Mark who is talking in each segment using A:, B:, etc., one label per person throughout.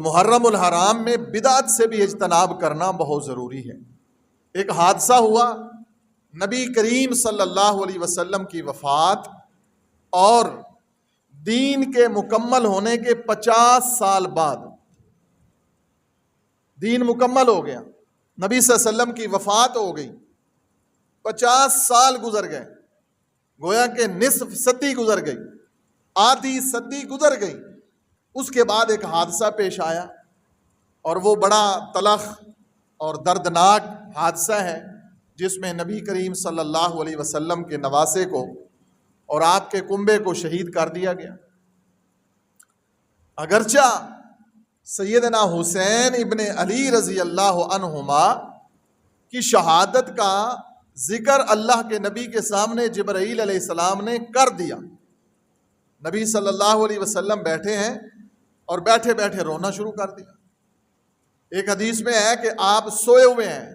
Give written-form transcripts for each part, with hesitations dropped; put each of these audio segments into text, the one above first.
A: محرم الحرام میں بدعت سے بھی اجتناب کرنا بہت ضروری ہے۔ ایک حادثہ ہوا، نبی کریم صلی اللہ علیہ وسلم کی وفات اور دین کے مکمل ہونے کے 50 سال بعد دین مکمل ہو گیا، نبی صلی اللہ علیہ وسلم کی وفات ہو گئی، 50 سال گزر گئے، گویا کہ نصف صدی گزر گئی، آدھی صدی گزر گئی۔ اس کے بعد ایک حادثہ پیش آیا، اور وہ بڑا تلخ اور دردناک حادثہ ہے، جس میں نبی کریم صلی اللہ علیہ وسلم کے نواسے کو اور آپ کے کنبے کو شہید کر دیا گیا۔ اگرچہ سیدنا حسین ابن علی رضی اللہ عنہما کی شہادت کا ذکر اللہ کے نبی کے سامنے جبرائیل علیہ السلام نے کر دیا۔ نبی صلی اللہ علیہ وسلم بیٹھے ہیں اور بیٹھے بیٹھے رونا شروع کر دیا۔ ایک حدیث میں ہے کہ آپ سوئے ہوئے ہیں،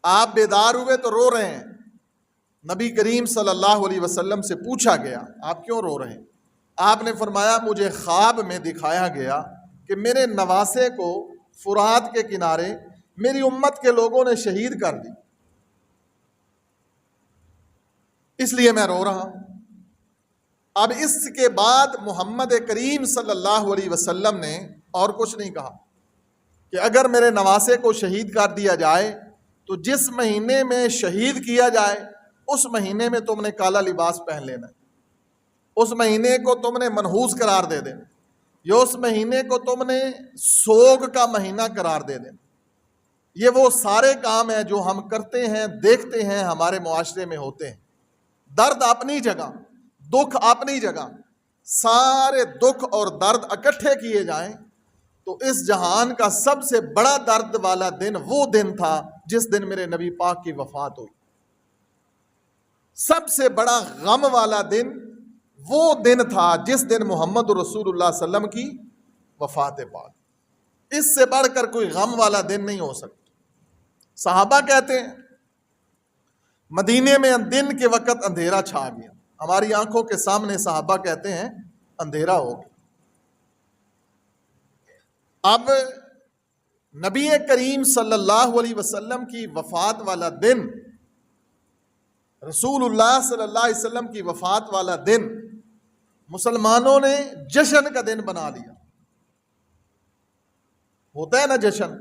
A: آپ بیدار ہوئے تو رو رہے ہیں۔ نبی کریم صلی اللہ علیہ وسلم سے پوچھا گیا آپ کیوں رو رہے ہیں؟ آپ نے فرمایا مجھے خواب میں دکھایا گیا کہ میرے نواسے کو فرات کے کنارے میری امت کے لوگوں نے شہید کر دی، اس لیے میں رو رہا ہوں۔ اب اس کے بعد محمد کریم صلی اللہ علیہ وسلم نے اور کچھ نہیں کہا کہ اگر میرے نواسے کو شہید کر دیا جائے تو جس مہینے میں شہید کیا جائے اس مہینے میں تم نے کالا لباس پہن لینا ہے، اس مہینے کو تم نے منحوس قرار دے دینا، یا اس مہینے کو تم نے سوگ کا مہینہ قرار دے دینا۔ یہ وہ سارے کام ہیں جو ہم کرتے ہیں، دیکھتے ہیں، ہمارے معاشرے میں ہوتے ہیں۔ درد اپنی جگہ، دکھ اپنی جگہ، سارے دکھ اور درد اکٹھے کیے جائیں تو اس جہان کا سب سے بڑا درد والا دن وہ دن تھا جس دن میرے نبی پاک کی وفات ہوئی۔ سب سے بڑا غم والا دن وہ دن تھا جس دن محمد رسول اللہ صلی اللہ علیہ وسلم کی وفات پاک۔ اس سے بڑھ کر کوئی غم والا دن نہیں ہو سکتا۔ صحابہ کہتے ہیں مدینے میں دن کے وقت اندھیرا چھا گیا، ہماری آنکھوں کے سامنے صحابہ کہتے ہیں اندھیرا ہو گیا۔ اب نبی کریم صلی اللہ علیہ وسلم کی وفات والا دن، رسول اللہ صلی اللہ علیہ وسلم کی وفات والا دن مسلمانوں نے جشن کا دن بنا لیا۔ ہوتا ہے نا جشن،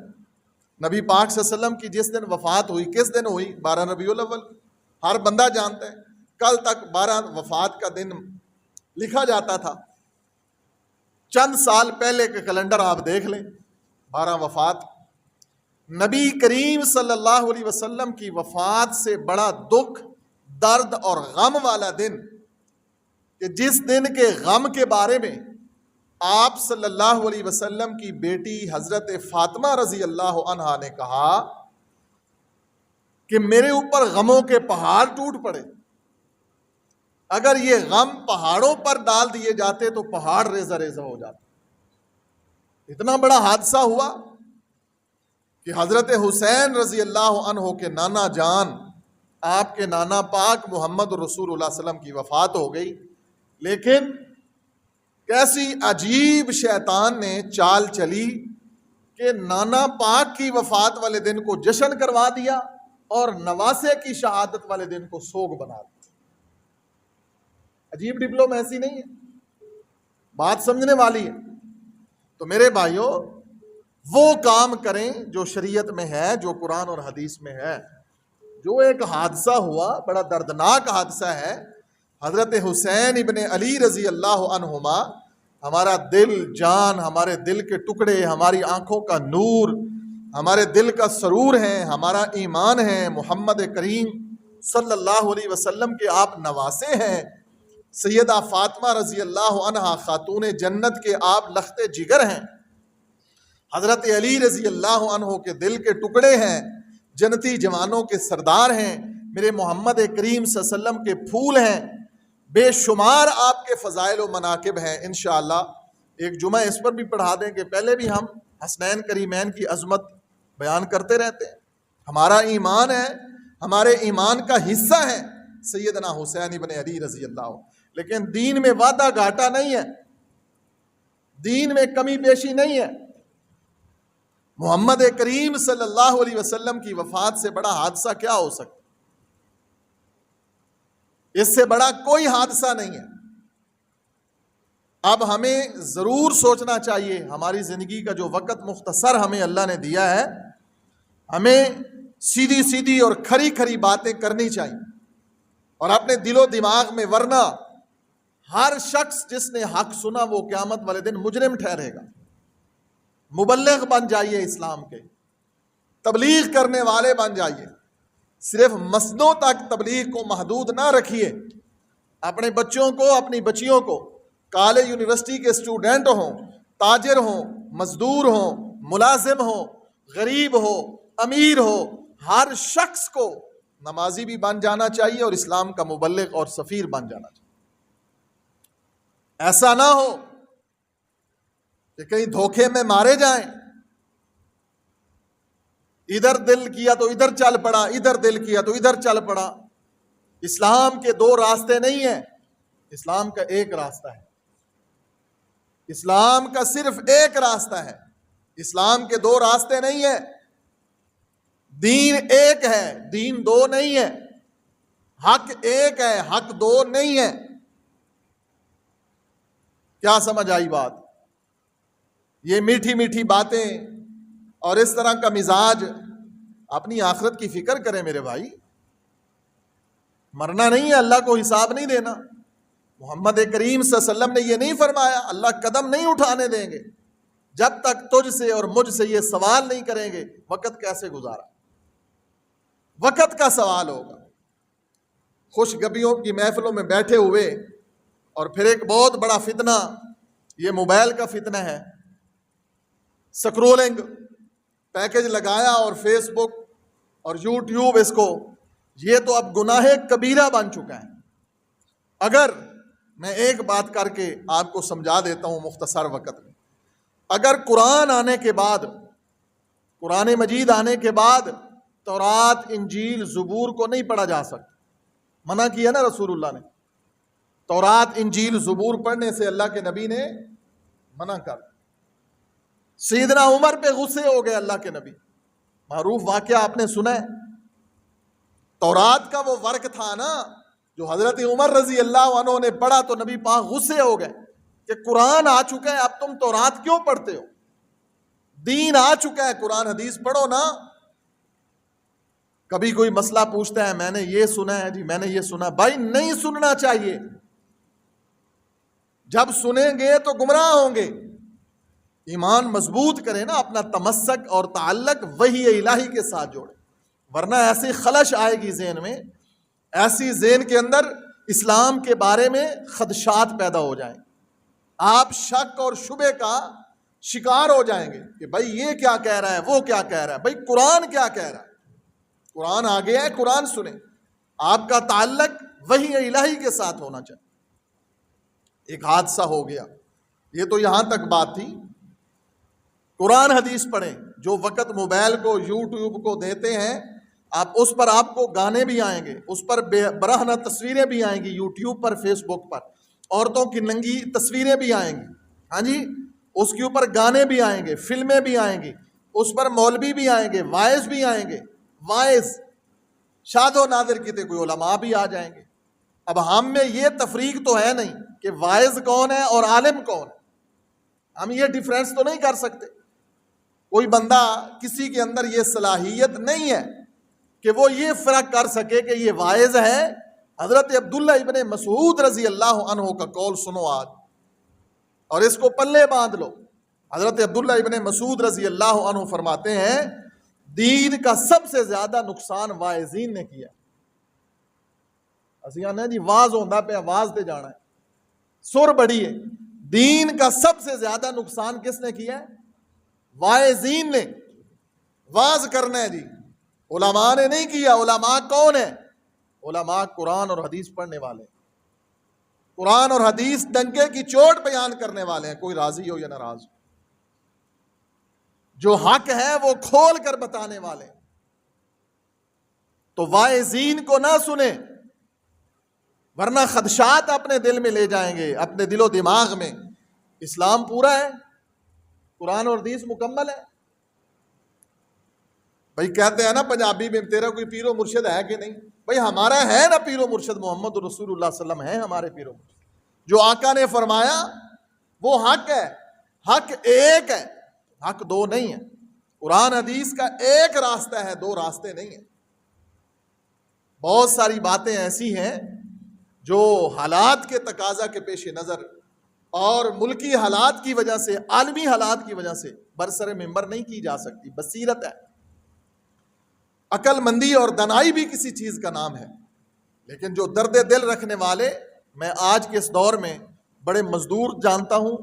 A: نبی پاک صلی اللہ علیہ وسلم کی جس دن وفات ہوئی، کس دن ہوئی؟ 12 ربیع الاول، ہر بندہ جانتا ہے۔ کل تک 12 وفات کا دن لکھا جاتا تھا، چند سال پہلے کے کیلنڈر آپ دیکھ لیں، 12 وفات۔ نبی کریم صلی اللہ علیہ وسلم کی وفات سے بڑا دکھ، درد اور غم والا دن، کہ جس دن کے غم کے بارے میں آپ صلی اللہ علیہ وسلم کی بیٹی حضرت فاطمہ رضی اللہ عنہا نے کہا کہ میرے اوپر غموں کے پہاڑ ٹوٹ پڑے، اگر یہ غم پہاڑوں پر ڈال دیے جاتے تو پہاڑ ریزہ ریزہ ہو جاتے۔ اتنا بڑا حادثہ ہوا کہ حضرت حسین رضی اللہ عنہ کے نانا جان، آپ کے نانا پاک محمد رسول اللہ صلی اللہ علیہ وسلم کی وفات ہو گئی، لیکن کیسی عجیب شیطان نے چال چلی کہ نانا پاک کی وفات والے دن کو جشن کروا دیا اور نواسے کی شہادت والے دن کو سوگ بنا دیا۔ عجیب ڈپلومیسی نہیں ہے؟ بات سمجھنے والی ہے۔ تو میرے بھائیوں، وہ کام کریں جو شریعت میں ہے، جو قرآن اور حدیث میں ہے۔ جو ایک حادثہ ہوا، بڑا دردناک حادثہ ہے، حضرت حسین ابن علی رضی اللہ عنہما، ہمارا دل، جان، ہمارے دل کے ٹکڑے، ہماری آنکھوں کا نور، ہمارے دل کا سرور ہیں، ہمارا ایمان ہے، محمد کریم صلی اللہ علیہ وسلم کے آپ نواسے ہیں۔ سیدہ فاطمہ رضی اللہ عنہا خاتون جنت کے آپ لخت جگر ہیں، حضرت علی رضی اللہ عنہ کے دل کے ٹکڑے ہیں، جنتی جوانوں کے سردار ہیں، میرے محمد کریم صلی اللہ علیہ وسلم کے پھول ہیں، بے شمار آپ کے فضائل و مناقب ہیں۔ انشاءاللہ ایک جمعہ اس پر بھی پڑھا دیں کہ پہلے بھی ہم حسنین کریمین کی عظمت بیان کرتے رہتے ہیں۔ ہمارا ایمان ہے، ہمارے ایمان کا حصہ ہے سیدنا حسین ابن علی رضی اللہ عنہ، لیکن دین میں وعدہ گھاٹا نہیں ہے، دین میں کمی بیشی نہیں ہے۔ محمد کریم صلی اللہ علیہ وسلم کی وفات سے بڑا حادثہ کیا ہو سکتا؟ اس سے بڑا کوئی حادثہ نہیں ہے۔ اب ہمیں ضرور سوچنا چاہیے، ہماری زندگی کا جو وقت مختصر ہمیں اللہ نے دیا ہے، ہمیں سیدھی سیدھی اور کھری کھری باتیں کرنی چاہیے اور اپنے دل و دماغ میں، ورنہ ہر شخص جس نے حق سنا وہ قیامت والے دن مجرم ٹھہرے گا۔ مبلغ بن جائیے، اسلام کے تبلیغ کرنے والے بن جائیے، صرف مسجدوں تک تبلیغ کو محدود نہ رکھیے۔ اپنے بچوں کو، اپنی بچیوں کو، کالج یونیورسٹی کے اسٹوڈنٹ ہوں، تاجر ہوں، مزدور ہوں، ملازم ہوں، غریب ہو، امیر ہو، ہر شخص کو نمازی بھی بن جانا چاہیے اور اسلام کا مبلغ اور سفیر بن جانا چاہیے۔ ایسا نہ ہو کہ کہیں دھوکے میں مارے جائیں، ادھر دل کیا تو ادھر چل پڑا، ادھر دل کیا تو ادھر چل پڑا۔ اسلام کے دو راستے نہیں ہیں، اسلام کا ایک راستہ ہے۔ اسلام کا صرف ایک راستہ ہے، اسلام کے دو راستے نہیں ہیں۔ دین ایک ہے، دین دو نہیں ہے۔ حق ایک ہے، حق دو نہیں ہے۔ کیا سمجھ آئی بات؟ یہ میٹھی میٹھی باتیں اور اس طرح کا مزاج، اپنی آخرت کی فکر کریں میرے بھائی۔ مرنا نہیں ہے، اللہ کو حساب نہیں دینا۔ محمد کریم صلی اللہ علیہ وسلم نے یہ نہیں فرمایا، اللہ قدم نہیں اٹھانے دیں گے جب تک تجھ سے اور مجھ سے یہ سوال نہیں کریں گے وقت کیسے گزارا۔ وقت کا سوال ہوگا۔ خوش گپیوں کی محفلوں میں بیٹھے ہوئے، اور پھر ایک بہت بڑا فتنہ یہ موبائل کا فتنہ ہے، سکرولنگ، پیکج لگایا اور فیس بک اور یوٹیوب، اس کو، یہ تو اب گناہ کبیرہ بن چکا ہے۔ اگر میں ایک بات کر کے آپ کو سمجھا دیتا ہوں مختصر وقت میں، اگر قرآن آنے کے بعد، قرآن مجید آنے کے بعد تورات، انجیل، زبور کو نہیں پڑھا جا سکتا، منع کیا نا رسول اللہ نے۔ تورات، انجیل، زبور پڑھنے سے اللہ کے نبی نے منع کر۔ سیدنا عمر پہ غصے ہو گئے اللہ کے نبی، معروف واقعہ آپ نے سنا ہے۔ تورات کا وہ ورق تھا نا جو حضرت عمر رضی اللہ عنہ نے پڑھا تو نبی پاک غصے ہو گئے کہ قرآن آ چکا ہے، اب تم تورات کیوں پڑھتے ہو؟ دین آ چکا ہے، قرآن حدیث پڑھو نا۔ کبھی کوئی مسئلہ پوچھتا ہے، میں نے یہ سنا ہے جی، میں نے یہ سنا، بھائی نہیں سننا چاہیے۔ جب سنیں گے تو گمراہ ہوں گے۔ ایمان مضبوط کریں نا، اپنا تمسک اور تعلق وحی الہی کے ساتھ جوڑیں، ورنہ ایسی خلش آئے گی ذہن میں، ایسی ذہن کے اندر اسلام کے بارے میں خدشات پیدا ہو جائیں، آپ شک اور شبہ کا شکار ہو جائیں گے کہ بھائی یہ کیا کہہ رہا ہے، وہ کیا کہہ رہا ہے، بھائی قرآن کیا کہہ رہا ہے۔ قرآن آ گیا ہے، قرآن سنیں۔ آپ کا تعلق وحی الہی کے ساتھ ہونا چاہیے۔ ایک حادثہ ہو گیا، یہ تو یہاں تک بات تھی۔ قرآن حدیث پڑھیں۔ جو وقت موبائل کو، یوٹیوب کو دیتے ہیں، آپ اس پر آپ کو گانے بھی آئیں گے، اس پر برہنہ تصویریں بھی آئیں گی، یوٹیوب پر، فیس بک پر عورتوں کی ننگی تصویریں بھی آئیں گی، ہاں جی، اس کے اوپر گانے بھی آئیں گے، فلمیں بھی آئیں گی، اس پر مولوی بھی آئیں گے، وائز بھی آئیں گے، وائز، شاد و نادر کہتے کوئی علماء بھی آ جائیں گے۔ اب ہم میں یہ تفریق تو ہے نہیں کہ وائز کون ہے اور عالم کون ہے، ہم یہ ڈیفرنس تو نہیں کر سکتے۔ کوئی بندہ، کسی کے اندر یہ صلاحیت نہیں ہے کہ وہ یہ فرق کر سکے کہ یہ وائز ہے۔ حضرت عبداللہ ابن مسعود رضی اللہ عنہ کا قول سنو آج، اور اس کو پلے باندھ لو۔ حضرت عبداللہ ابن مسعود رضی اللہ عنہ فرماتے ہیں، دین کا سب سے زیادہ نقصان واعظین نے کیا۔ اسیاں نے جی واز ہوندہ پہ آواز دے جانا ہے، سر بڑی ہے۔ دین کا سب سے زیادہ نقصان کس نے کیا ہے؟ واعظین نے۔ واز کرنا ہے جی، علماء نے نہیں کیا۔ علماء کون ہیں؟ علماء قرآن اور حدیث پڑھنے والے، قرآن اور حدیث ڈنکے کی چوٹ بیان کرنے والے ہیں، کوئی راضی ہو یا ناراض ہو۔ جو حق ہے وہ کھول کر بتانے والے۔ تو واعظین کو نہ سنیں، ورنہ خدشات اپنے دل میں لے جائیں گے، اپنے دل و دماغ میں۔ اسلام پورا ہے، قرآن اور حدیث مکمل ہے، بھائی کہتے ہیں نا پنجابی میں تیرا کوئی پیر و مرشد ہے کہ نہیں؟ بھائی ہمارا ہے نا پیر و مرشد، محمد رسول اللہ صلی اللہ علیہ وسلم ہے ہمارے پیر و مرشد۔ جو آقا نے فرمایا وہ حق ہے، حق ایک ہے، حق دو نہیں ہے۔ قرآن حدیث کا ایک راستہ ہے، دو راستے نہیں ہیں۔ بہت ساری باتیں ایسی ہیں جو حالات کے تقاضا کے پیش نظر اور ملکی حالات کی وجہ سے، عالمی حالات کی وجہ سے برسر ممبر نہیں کی جا سکتی۔ بصیرت ہے، عقل مندی اور دانائی بھی کسی چیز کا نام ہے، لیکن جو درد دل رکھنے والے، میں آج کے اس دور میں بڑے مزدور جانتا ہوں،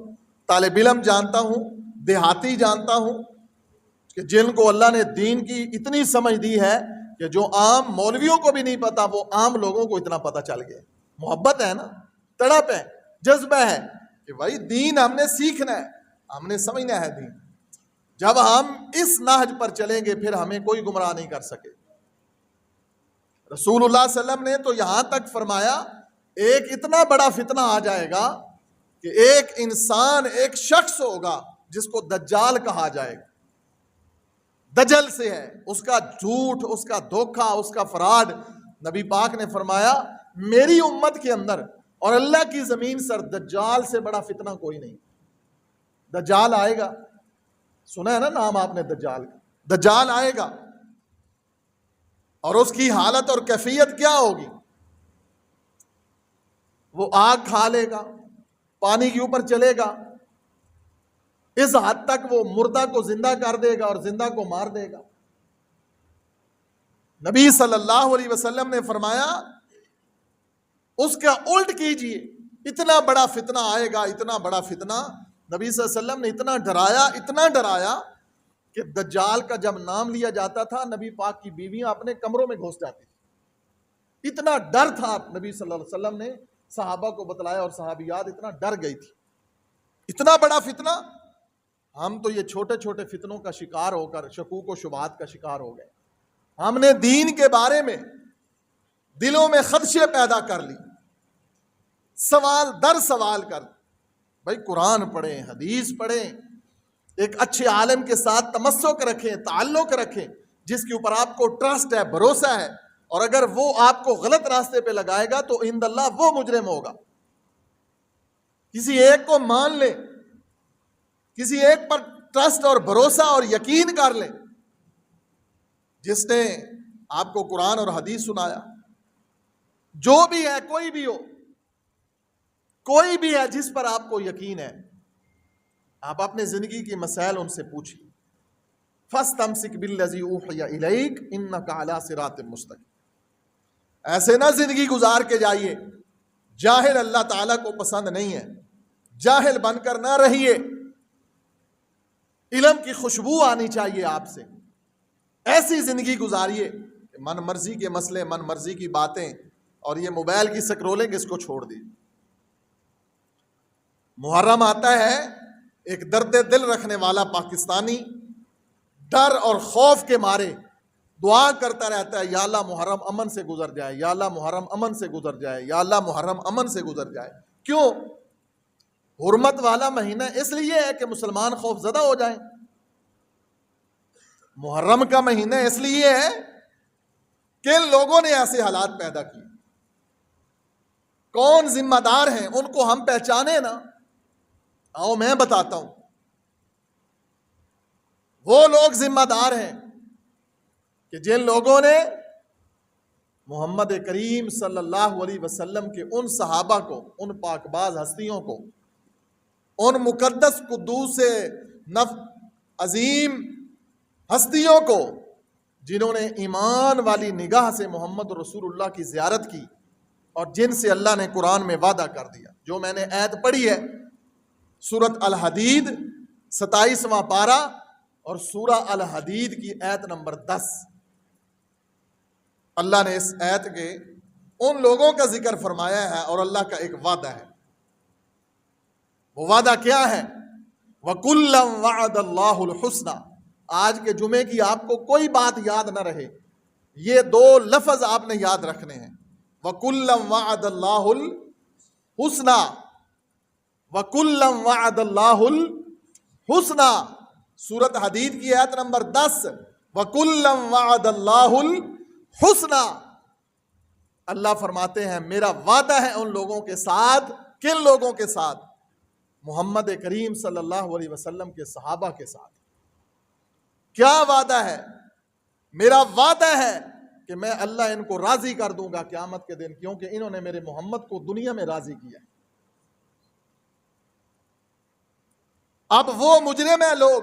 A: طالب علم جانتا ہوں، دیہاتی جانتا ہوں کہ جن کو اللہ نے دین کی اتنی سمجھ دی ہے کہ جو عام مولویوں کو بھی نہیں پتا وہ عام لوگوں کو اتنا پتا چل گیا۔ محبت ہے نا، تڑپ ہے، جذبہ ہے کہ بھائی دین ہم نے سیکھنا ہے، ہم نے سمجھنا ہے دین۔ جب ہم اس نہج پر چلیں گے پھر ہمیں کوئی گمراہ نہیں کر سکے۔ رسول اللہ صلی اللہ علیہ وسلم نے تو یہاں تک فرمایا ایک اتنا بڑا فتنہ آ جائے گا کہ ایک انسان، ایک شخص ہوگا جس کو دجال کہا جائے گا۔ دجل سے ہے، اس کا جھوٹ، اس کا دھوکہ، اس کا فراڈ۔ نبی پاک نے فرمایا میری امت کے اندر اور اللہ کی زمین سر دجال سے بڑا فتنہ کوئی نہیں۔ دجال آئے گا، سنا ہے نا نام آپ نے دجال کا؟ دجال آئے گا اور اس کی حالت اور کیفیت کیا ہوگی؟ وہ آگ کھا لے گا، پانی کے اوپر چلے گا، اس حد تک وہ مردہ کو زندہ کر دے گا اور زندہ کو مار دے گا۔ نبی صلی اللہ علیہ وسلم نے فرمایا اس کا الٹ کیجئے، اتنا بڑا فتنہ آئے گا، اتنا بڑا فتنہ۔ نبی صلی اللہ علیہ وسلم نے اتنا ڈرایا کہ دجال کا جب نام لیا جاتا تھا نبی پاک کی بیویاں اپنے کمروں میں گھس جاتی تھی۔ اتنا ڈر تھا، نبی صلی اللہ علیہ وسلم نے صحابہ کو بتلایا اور صحابیات اتنا ڈر گئی تھی۔ اتنا بڑا فتنہ، ہم تو یہ چھوٹے چھوٹے فتنوں کا شکار ہو کر شکوک و شبہات کا شکار ہو گئے۔ ہم نے دین کے بارے میں دلوں میں خدشے پیدا کر لی، سوال در سوال کر۔ بھائی قرآن پڑھیں، حدیث پڑھیں، ایک اچھے عالم کے ساتھ تمسک رکھیں، تعلق رکھیں جس کے اوپر آپ کو ٹرسٹ ہے، بھروسہ ہے، اور اگر وہ آپ کو غلط راستے پہ لگائے گا تو عند اللہ وہ مجرم ہوگا۔ کسی ایک کو مان لیں، کسی ایک پر ٹرسٹ اور بھروسہ اور یقین کر لیں جس نے آپ کو قرآن اور حدیث سنایا۔ جو بھی ہے، کوئی بھی ہو، کوئی بھی ہے جس پر آپ کو یقین ہے، آپ اپنے زندگی کی مسائل ان سے پوچھیں۔ فَاسْتَمْسِكْ بِالَّذِي أُوحِيَ إِلَيْكَ إِنَّكَ عَلَىٰ صِرَاطٍ مُسْتَقِيمٍ۔ ایسے نہ زندگی گزار کے جائیے، جاہل اللہ تعالیٰ کو پسند نہیں ہے، جاہل بن کر نہ رہیے، علم کی خوشبو آنی چاہیے آپ سے۔ ایسی زندگی گزاریے کہ من مرضی کے مسئلے، من مرضی کی باتیں اور یہ موبائل کی سکرولنگ اس کو چھوڑ دی۔ محرم آتا ہے، ایک درد دل رکھنے والا پاکستانی ڈر اور خوف کے مارے دعا کرتا رہتا ہے، یا اللہ محرم امن سے گزر جائے، یا اللہ محرم امن سے گزر جائے، یا اللہ محرم امن سے گزر جائے۔ کیوں؟ حرمت والا مہینہ اس لیے ہے کہ مسلمان خوف زدہ ہو جائیں۔ محرم کا مہینہ اس لیے ہے کہ لوگوں نے ایسے حالات پیدا کیے۔ کون ذمہ دار ہیں ان کو ہم پہچانے نا۔ آؤ میں بتاتا ہوں، وہ لوگ ذمہ دار ہیں کہ جن لوگوں نے محمد کریم صلی اللہ علیہ وسلم کے ان صحابہ کو، ان پاک باز ہستیوں کو، ان مقدس قدوس عظیم ہستیوں کو جنہوں نے ایمان والی نگاہ سے محمد رسول اللہ کی زیارت کی اور جن سے اللہ نے قرآن میں وعدہ کر دیا۔ جو میں نے آیت پڑھی ہے سورۃ الحدید 27واں پارہ اور سورہ الحدید کی آیت نمبر 10، اللہ نے اس آیت کے ان لوگوں کا ذکر فرمایا ہے اور اللہ کا ایک وعدہ ہے۔ وہ وعدہ کیا ہے؟ وَكُلًّا وَعَدَ اللَّهُ الْحُسْنَى۔ آج کے جمعے کی آپ کو کوئی بات یاد نہ رہے، یہ دو لفظ آپ نے یاد رکھنے ہیں، وَكُلًّا وَعَدَ اللَّهُ الْحُسْنَى، وَكُلًّا وَعَدَ اللَّهُ الْحُسْنَى۔ سورۃ حدید کی آیت نمبر 10، وَكُلًّا وَعَدَ اللَّهُ الْحُسْنَى، اللہ فرماتے ہیں میرا وعدہ ہے ان لوگوں کے ساتھ. کن لوگوں کے ساتھ؟ محمد کریم صلی اللہ علیہ وسلم کے صحابہ کے ساتھ. کیا وعدہ ہے؟ میرا وعدہ ہے کہ میں اللہ ان کو راضی کر دوں گا قیامت کے دن، کیونکہ انہوں نے میرے محمد کو دنیا میں راضی کیا. اب وہ مجرم ہیں لوگ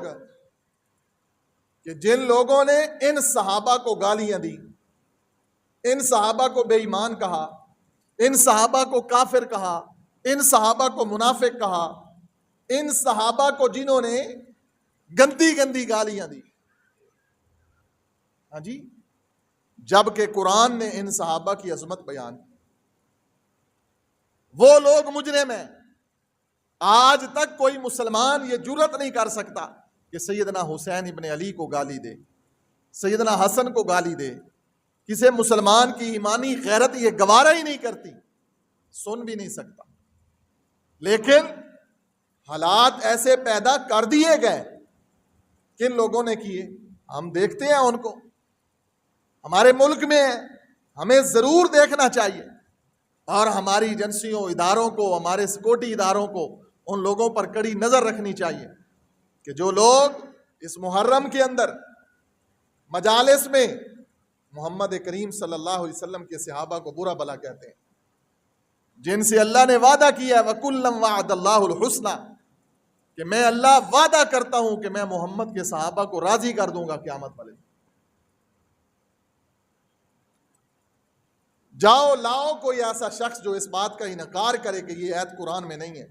A: کہ جن لوگوں نے ان صحابہ کو گالیاں دی، ان صحابہ کو بے ایمان کہا، ان صحابہ کو کافر کہا، ان صحابہ کو منافق کہا، ان صحابہ کو جنہوں نے گندی گندی گالیاں دی. ہاں جی، جبکہ قرآن نے ان صحابہ کی عظمت بیان کی. وہ لوگ مجرم ہیں. آج تک کوئی مسلمان یہ جرت نہیں کر سکتا کہ سیدنا حسین ابن علی کو گالی دے، سیدنا حسن کو گالی دے. کسی مسلمان کی ایمانی غیرت یہ گوارا ہی نہیں کرتی، سن بھی نہیں سکتا. لیکن حالات ایسے پیدا کر دیے گئے. کن لوگوں نے کیے؟ ہم دیکھتے ہیں ان کو، ہمارے ملک میں ہیں، ہمیں ضرور دیکھنا چاہیے. اور ہماری ایجنسیوں، اداروں کو، ہمارے سیکورٹی اداروں کو ان لوگوں پر کڑی نظر رکھنی چاہیے کہ جو لوگ اس محرم کے اندر مجالس میں محمد کریم صلی اللہ علیہ وسلم کے صحابہ کو برا بھلا کہتے ہیں، جن سے اللہ نے وعدہ کیا ہے وَكُلًّا وَعَدَ اللَّهُ الْحُسْنَى، کہ میں اللہ وعدہ کرتا ہوں کہ میں محمد کے صحابہ کو راضی کر دوں گا قیامت والے دن. جاؤ لاؤ کوئی ایسا شخص جو اس بات کا انکار کرے کہ یہ آیت قرآن میں نہیں ہے.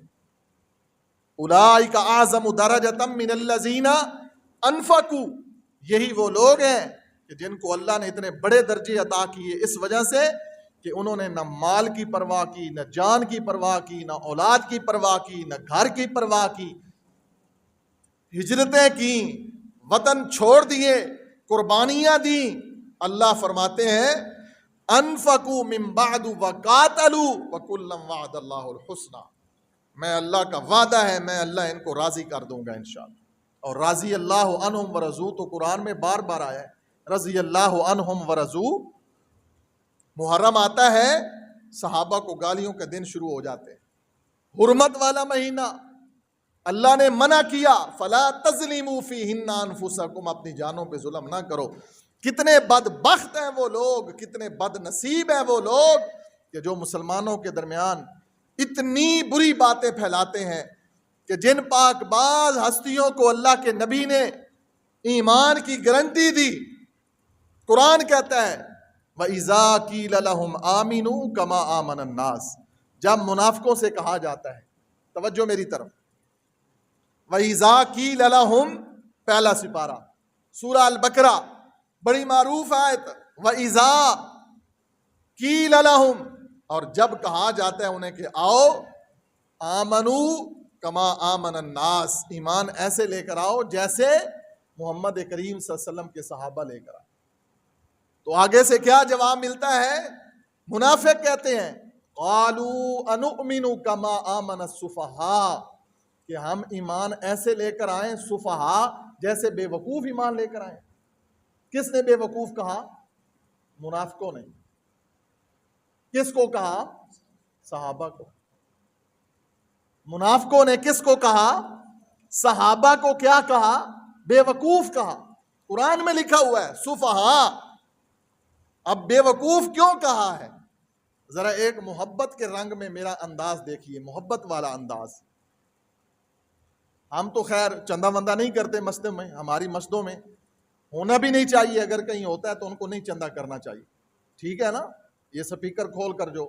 A: اولئک اعظم درجۃ من الذین انفقوا، یہی وہ لوگ ہیں کہ جن کو اللہ نے اتنے بڑے درجے عطا کیے اس وجہ سے کہ انہوں نے نہ مال کی پرواہ کی، نہ جان کی پرواہ کی، نہ اولاد کی پرواہ کی، نہ گھر کی پرواہ کی، ہجرتیں کی، وطن چھوڑ دیے، قربانیاں دیں. اللہ فرماتے ہیں انفقوا من بعد وقاتلوا وکلا وعد اللہ الحسنى، میں اللہ کا وعدہ ہے، میں اللہ ان کو راضی کر دوں گا انشاءاللہ. اور رضی اللہ عنہم ورضوا تو قرآن میں بار بار آیا ہے، رضی اللہ عنہم ورضوا. محرم آتا ہے، صحابہ کو گالیوں کے دن شروع ہو جاتے ہیں. حرمت والا مہینہ، اللہ نے منع کیا فلا تظلموا فیہن انفسکم، اپنی جانوں پہ ظلم نہ کرو. کتنے بدبخت ہیں وہ لوگ، کتنے بد نصیب ہیں وہ لوگ کہ جو مسلمانوں کے درمیان اتنی بری باتیں پھیلاتے ہیں کہ جن پاک باز ہستیوں کو اللہ کے نبی نے ایمان کی گارنٹی دی. قرآن کہتا ہے وَإِذَا قِيلَ لَهُمْ آمِنُوا كَمَا آمَنَ النَّاسِ، جب منافقوں سے کہا جاتا ہے، توجہ میری طرف، وَإِذَا قِيلَ لَهُمْ، پہلا سپارہ سورہ البقرہ، بڑی معروف آیت، وَإِذَا قِيلَ لَهُمْ، اور جب کہا جاتا ہے انہیں کہ آؤ آمنوا کما آمن الناس، ایمان ایسے لے کر آؤ جیسے محمد کریم صلی اللہ علیہ وسلم کے صحابہ لے کر آئے. تو آگے سے کیا جواب ملتا ہے؟ منافق کہتے ہیں قالوا انؤمن کما آمن السفہاء، کہ ہم ایمان ایسے لے کر آئیں سفہاء جیسے بے وقوف ایمان لے کر آئیں. کس نے بے وقوف کہا؟ منافقوں نے. کس کو کہا؟ صحابہ کو. منافقوں نے کس کو کہا؟ صحابہ کو کیا کہا؟ بے وقوف کہا. قرآن میں لکھا ہوا ہے سفہاء. اب بے وقوف کیوں کہا ہے؟ ذرا ایک محبت کے رنگ میں میرا انداز دیکھیے، محبت والا انداز. ہم تو خیر چندہ وندہ نہیں کرتے مسجد میں، ہماری مسجدوں میں ہونا بھی نہیں چاہیے، اگر کہیں ہوتا ہے تو ان کو نہیں چندہ کرنا چاہیے، ٹھیک ہے نا. یہ سپیکر کھول کر جو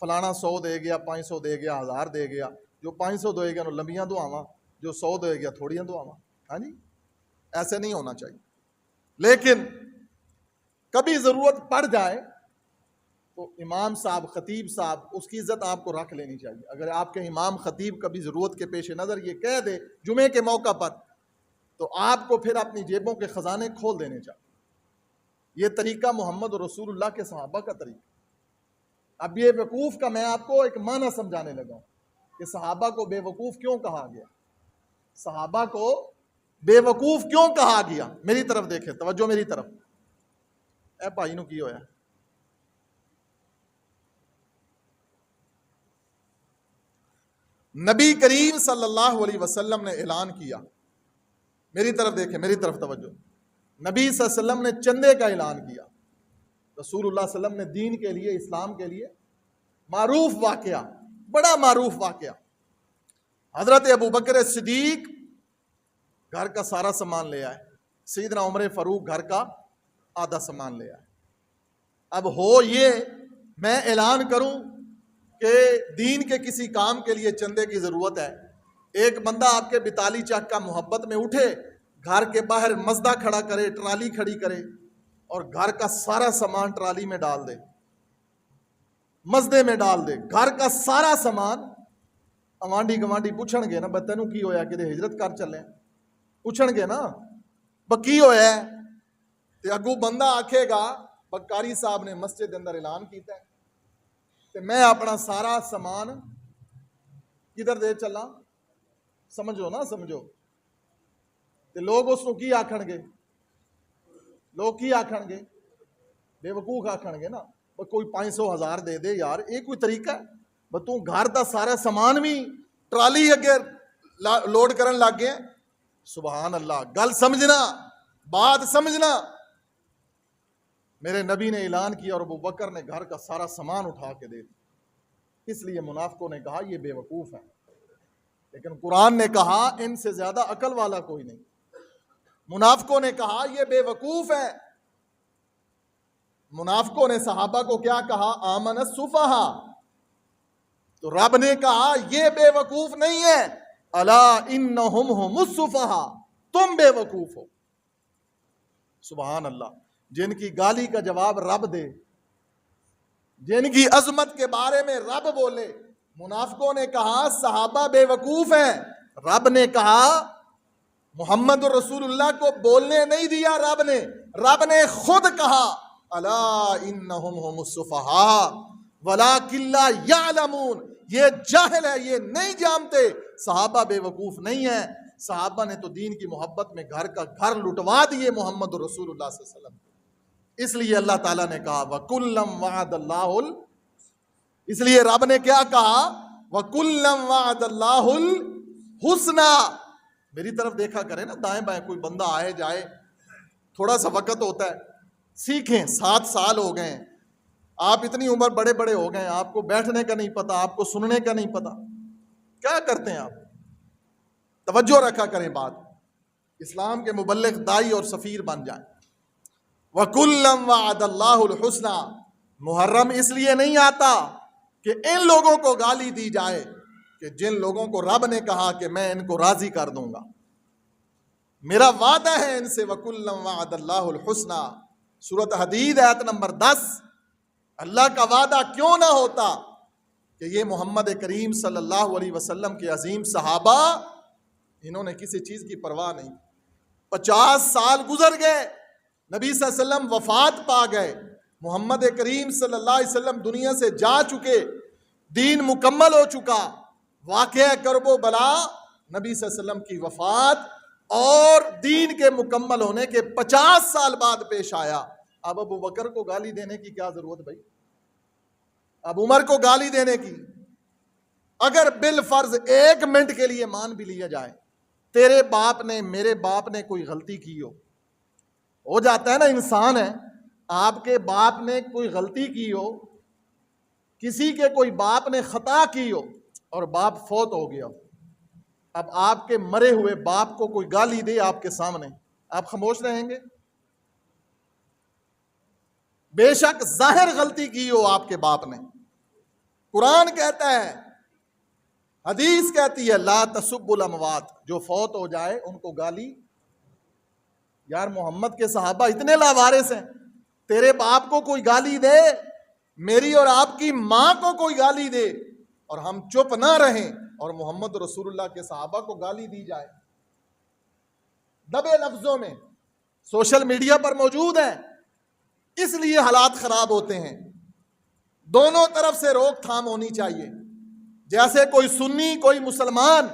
A: فلانا 100 دے گیا، 500 دے گیا، 1000 دے گیا، جو 500 دے گیا لمبیاں دعاواں، جو 100 دے گیا تھوڑیاں دعاواں. ہاں جی، ایسے نہیں ہونا چاہیے. لیکن کبھی ضرورت پڑ جائے تو امام صاحب، خطیب صاحب، اس کی عزت آپ کو رکھ لینی چاہیے. اگر آپ کے امام خطیب کبھی ضرورت کے پیش نظر یہ کہہ دے جمعے کے موقع پر، تو آپ کو پھر اپنی جیبوں کے خزانے کھول دینے چاہیے. یہ طریقہ محمد رسول اللہ کے صحابہ کا طریقہ. اب یہ وقوف کا میں آپ کو ایک معنی سمجھانے لگا ہوں کہ صحابہ کو بے وقوف کیوں کہا گیا. صحابہ کو بے وقوف کیوں کہا گیا؟ میری طرف دیکھیں، توجہ میری طرف. اے بھائی نو کی ہویا؟ نبی کریم صلی اللہ علیہ وسلم نے اعلان کیا، میری طرف دیکھیں، میری طرف توجہ. نبی صلی اللہ علیہ وسلم نے چندے کا اعلان کیا. رسول اللہ صلی اللہ علیہ وسلم نے دین کے لیے، اسلام کے لیے معروف واقعہ، بڑا معروف واقعہ. حضرت ابو بکر صدیق گھر کا سارا سامان لے آئے، سیدنا عمر فاروق گھر کا آدھا سامان لے آئے. اب ہو یہ میں اعلان کروں کہ دین کے کسی کام کے لیے چندے کی ضرورت ہے، ایک بندہ آپ کے بتالی چک کا محبت میں اٹھے، گھر کے باہر مزدہ کھڑا کرے، ٹرالی کھڑی کرے اور گھر کا سارا سامان ٹرالی میں ڈال دے، مزدے میں ڈال دے، گھر کا سارا سامان. اوانڈی گوانڈی پوچھن گے نا بے تینوں کی ہویا کہ ہجرت کر چلے، پوچھن گے نا بکی ہویا ہے. تے اگو بندہ آکھے گا بکاری صاحب نے مسجد کے اندر اعلان کیتا ہے تے میں اپنا سارا سامان کدھر دے چلا، سمجھو نا سمجھو. تے لوگ اس کو کی آکھن گے؟ لوگ کی آکھن گے؟ بے وقوف آکھن گے نا. کوئی 500,000 دے دے یار، یہ کوئی طریقہ ہے؟ تو گھر دا سارا سامان بھی ٹرالی اگے لوڈ کرن لگ گئے. سبحان اللہ. گل سمجھنا، بات سمجھنا. میرے نبی نے اعلان کیا اور ابو بکر نے گھر کا سارا سامان اٹھا کے دے دیا. اس لیے منافقوں نے کہا یہ بے وقوف ہے، لیکن قرآن نے کہا ان سے زیادہ عقل والا کوئی نہیں. منافقوں نے کہا یہ بے وقوف ہے. منافقوں نے صحابہ کو کیا کہا؟ آمن السفہاء. تو رب نے کہا یہ بے وقوف نہیں ہے، الا انہم ہم السفہاء، تم بے وقوف ہو. سبحان اللہ. جن کی گالی کا جواب رب دے، جن کی عظمت کے بارے میں رب بولے. منافقوں نے کہا صحابہ بے وقوف ہیں، رب نے کہا محمد رسول اللہ کو بولنے نہیں دیا. رب نے خود کہا الا انہم ہم السفہاء ولکن لا یعلمون. یہ جاہل ہے، یہ نہیں جانتے. صحابہ بے وقوف نہیں ہیں. صحابہ نے تو دین کی محبت میں گھر کا گھر لٹوا دیے محمد رسول اللہ صلی اللہ علیہ وسلم. اس لیے اللہ تعالیٰ نے کہا وَكُلًّا وَعَدَ اللَّهُ، اس لیے رب نے کیا کہا؟ وَكُلًّا وَعَدَ اللَّهُ الْحُسْنَى. میری طرف دیکھا کرے نا، دائیں بائیں کوئی بندہ آئے جائے، تھوڑا سا وقت ہوتا ہے، سیکھیں. 7 سال ہو گئے ہیں، آپ اتنی عمر بڑے بڑے ہو گئے ہیں، آپ کو بیٹھنے کا نہیں پتا، آپ کو سننے کا نہیں پتا، کیا کرتے ہیں آپ؟ توجہ رکھا کریں بات. اسلام کے مبلغ، دائی اور سفیر بن جائیں. وَكُلًّا وَعَدَ اللَّهُ الْحُسْنَى. محرم اس لیے نہیں آتا کہ ان لوگوں کو گالی دی جائے کہ جن لوگوں کو رب نے کہا کہ میں ان کو راضی کر دوں گا، میرا وعدہ ہے ان سے. وَكُلًّا وَعَدَ اللَّهُ الْحُسْنَى. سورۃ حدید آیت نمبر 10. اللہ کا وعدہ کیوں نہ ہوتا کہ یہ محمد کریم صلی اللہ علیہ وسلم کے عظیم صحابہ، انہوں نے کسی چیز کی پرواہ نہیں. 50 سال گزر گئے، نبی صلی اللہ علیہ وسلم وفات پا گئے، محمد کریم صلی اللہ علیہ وسلم دنیا سے جا چکے، دین مکمل ہو چکا. واقعہ کرب و بلا، نبی صلی اللہ علیہ وسلم کی وفات اور دین کے مکمل ہونے کے 50 سال بعد پیش آیا. اب ابو بکر کو گالی دینے کی کیا ضرورت بھائی؟ اب عمر کو گالی دینے کی؟ اگر بالفرض 1 منٹ کے لیے مان بھی لیا جائے تیرے باپ نے، میرے باپ نے کوئی غلطی کی ہو جاتا ہے نا، انسان ہے، آپ کے باپ نے کوئی غلطی کی ہو، کسی کے کوئی باپ نے خطا کی ہو اور باپ فوت ہو گیا، اب آپ کے مرے ہوئے باپ کو کوئی گالی دے آپ کے سامنے، آپ خاموش رہیں گے؟ بے شک ظاہر غلطی کی ہو آپ کے باپ نے. قرآن کہتا ہے، حدیث کہتی ہے لا تسبوا الاموات، جو فوت ہو جائے ان کو گالی. یار محمد کے صحابہ اتنے لاوارث ہیں، تیرے باپ کو کوئی گالی دے، میری اور آپ کی ماں کو کوئی گالی دے اور ہم چپ نہ رہیں اور محمد رسول اللہ کے صحابہ کو گالی دی جائے دبے لفظوں میں، سوشل میڈیا پر موجود ہیں. اس لیے حالات خراب ہوتے ہیں. دونوں طرف سے روک تھام ہونی چاہیے. جیسے کوئی سنی کوئی مسلمان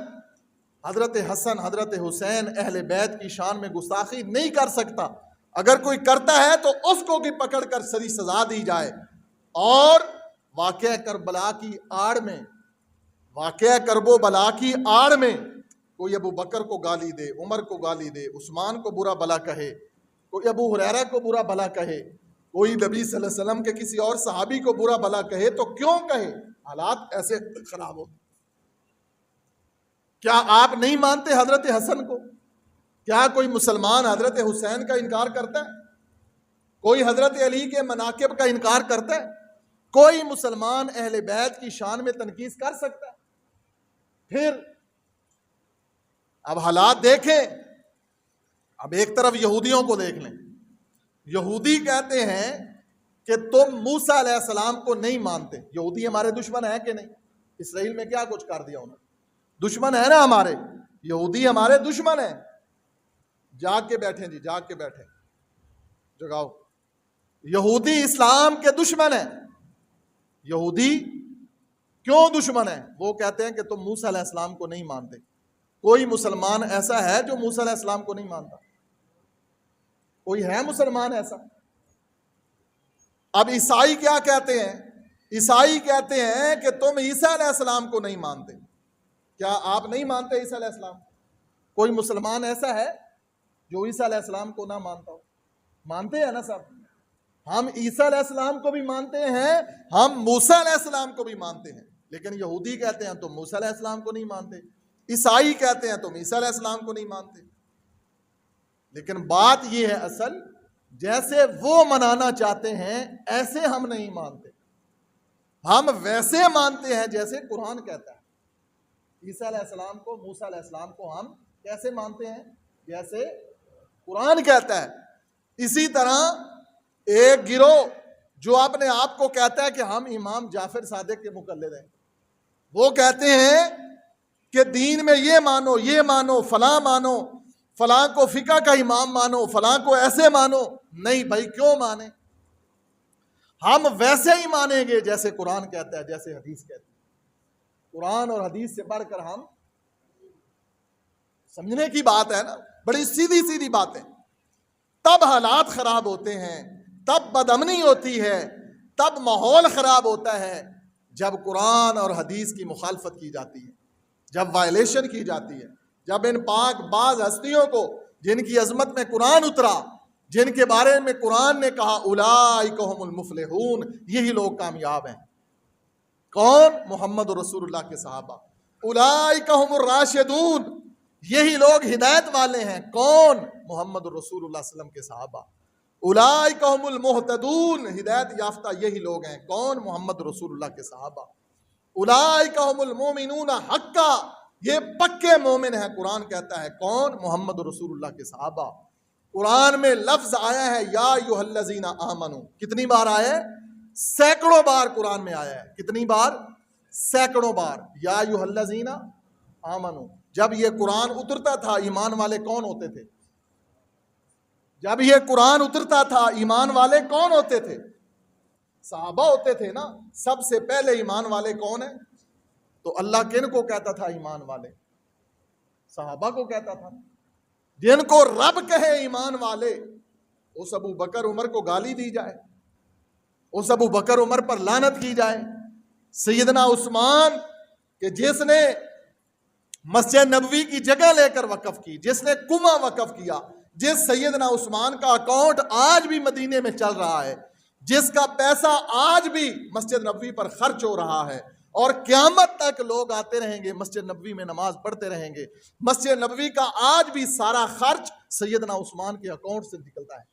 A: حضرت حسن حضرت حسین اہل بیت کی شان میں گستاخی نہیں کر سکتا. اگر کوئی کرتا ہے تو اس کو بھی پکڑ کر سری سزا دی جائے. اور واقعہ کربلا کی آڑ میں، واقعہ کرب و بلا کی آڑ میں کوئی ابو بکر کو گالی دے، عمر کو گالی دے، عثمان کو برا بلا کہے، کوئی ابو ہریرہ کو برا بلا کہے، کوئی نبی صلی اللہ علیہ وسلم کے کسی اور صحابی کو برا بلا کہے، تو کیوں کہے؟ حالات ایسے خراب ہوتے. کیا آپ نہیں مانتے حضرت حسن کو؟ کیا کوئی مسلمان حضرت حسین کا انکار کرتا ہے؟ کوئی حضرت علی کے مناقب کا انکار کرتا ہے؟ کوئی مسلمان اہل بیت کی شان میں تنقید کر سکتا ہے؟ پھر اب حالات دیکھیں. اب ایک طرف یہودیوں کو دیکھ لیں. یہودی کہتے ہیں کہ تم موسیٰ علیہ السلام کو نہیں مانتے. یہودی ہمارے دشمن ہیں کہ نہیں؟ اسرائیل میں کیا کچھ کر دیا انہوں نے؟ دشمن ہے نا ہمارے. یہودی ہمارے دشمن ہیں. جاگ کے بیٹھیں جی، جاگ کے بیٹھیں، جگاؤ. یہودی اسلام کے دشمن ہیں. یہودی کیوں دشمن ہیں؟ وہ کہتے ہیں کہ تم موسیٰ علیہ السلام کو نہیں مانتے. کوئی مسلمان ایسا ہے جو موسیٰ علیہ السلام کو نہیں مانتا؟ کوئی ہے مسلمان ایسا؟ اب عیسائی کیا کہتے ہیں؟ عیسائی کہتے ہیں کہ تم عیسیٰ علیہ السلام کو نہیں مانتے. کیا آپ نہیں مانتے عیسیٰ علیہ السلام؟ کوئی مسلمان ایسا ہے جو عیسیٰ علیہ السلام کو نہ مانتا ہو؟ مانتے ہیں نا سب. ہم عیسیٰ علیہ السلام کو بھی مانتے ہیں، ہم موسیٰ علیہ السلام کو بھی مانتے ہیں. لیکن یہودی کہتے ہیں تم موسیٰ علیہ السلام کو نہیں مانتے. عیسائی کہتے ہیں تم عیسیٰ علیہ السلام کو نہیں مانتے. لیکن بات یہ ہے اصل، جیسے وہ منانا چاہتے ہیں ایسے ہم نہیں مانتے. ہم ویسے مانتے ہیں جیسے قرآن کہتا ہے. عیسیٰ علیہ السلام کو، موسیٰ علیہ السلام کو ہم کیسے مانتے ہیں؟ جیسے قرآن کہتا ہے. اسی طرح ایک گروہ جو اپنے آپ کو کہتا ہے کہ ہم امام جعفر صادق کے مقلد ہیں، وہ کہتے ہیں کہ دین میں یہ مانو، یہ مانو، فلاں مانو، فلاں کو فقہ کا امام مانو، فلاں کو ایسے مانو. نہیں بھائی، کیوں مانیں؟ ہم ویسے ہی مانیں گے جیسے قرآن کہتا ہے، جیسے حدیث کہتی ہے. قرآن اور حدیث سے بڑھ کر ہم سمجھنے کی بات ہے نا، بڑی سیدھی سیدھی باتیں. تب حالات خراب ہوتے ہیں، تب بدامنی ہوتی ہے، تب ماحول خراب ہوتا ہے جب قرآن اور حدیث کی مخالفت کی جاتی ہے، جب وائلیشن کی جاتی ہے، جب ان پاک باز ہستیوں کو جن کی عظمت میں قرآن اترا، جن کے بارے میں قرآن نے کہا اولئک هم المفلحون، یہی لوگ کامیاب ہیں. کون؟ محمد رسول اللہ کے صحابہ. اولئک هم الراشدون، یہی لوگ ہدایت والے ہیں. کون؟ محمد رسول اللہ صلی اللہ علیہ وسلم کے صحابہ. اولئک هم المہتدون، ہدایت یافتہ یہی لوگ ہیں. کون؟ محمد رسول اللہ کے صحابہ. اولئک هم المؤمنون حقا، یہ پکے مومن ہیں. قرآن کہتا ہے کون؟ محمد رسول اللہ کے صحابہ. قرآن میں لفظ آیا ہے یا ایھا الذین آمنو، کتنی بار آیا ہے؟ سینکڑوں بار قرآن میں آیا ہے. کتنی بار؟ سینکڑوں بار. یا ایھا الذین آمنو. جب یہ قرآن اترتا تھا ایمان والے کون ہوتے تھے؟ جب یہ قرآن اترتا تھا ایمان والے کون ہوتے تھے؟ صحابہ ہوتے تھے نا. سب سے پہلے ایمان والے کون ہیں؟ تو اللہ کن کو کہتا تھا ایمان والے؟ صحابہ کو کہتا تھا. جن کو رب کہے ایمان والے، اس ابو بکر عمر کو گالی دی جائے، اس ابو بکر عمر پر لعنت کی جائے. سیدنا عثمان کہ جس نے مسجد نبوی کی جگہ لے کر وقف کی، جس نے کنواں وقف کیا، جس سیدنا عثمان کا اکاؤنٹ آج بھی مدینے میں چل رہا ہے، جس کا پیسہ آج بھی مسجد نبوی پر خرچ ہو رہا ہے، اور قیامت تک لوگ آتے رہیں گے مسجد نبوی میں نماز پڑھتے رہیں گے. مسجد نبوی کا آج بھی سارا خرچ سیدنا عثمان کے اکاؤنٹ سے نکلتا ہے.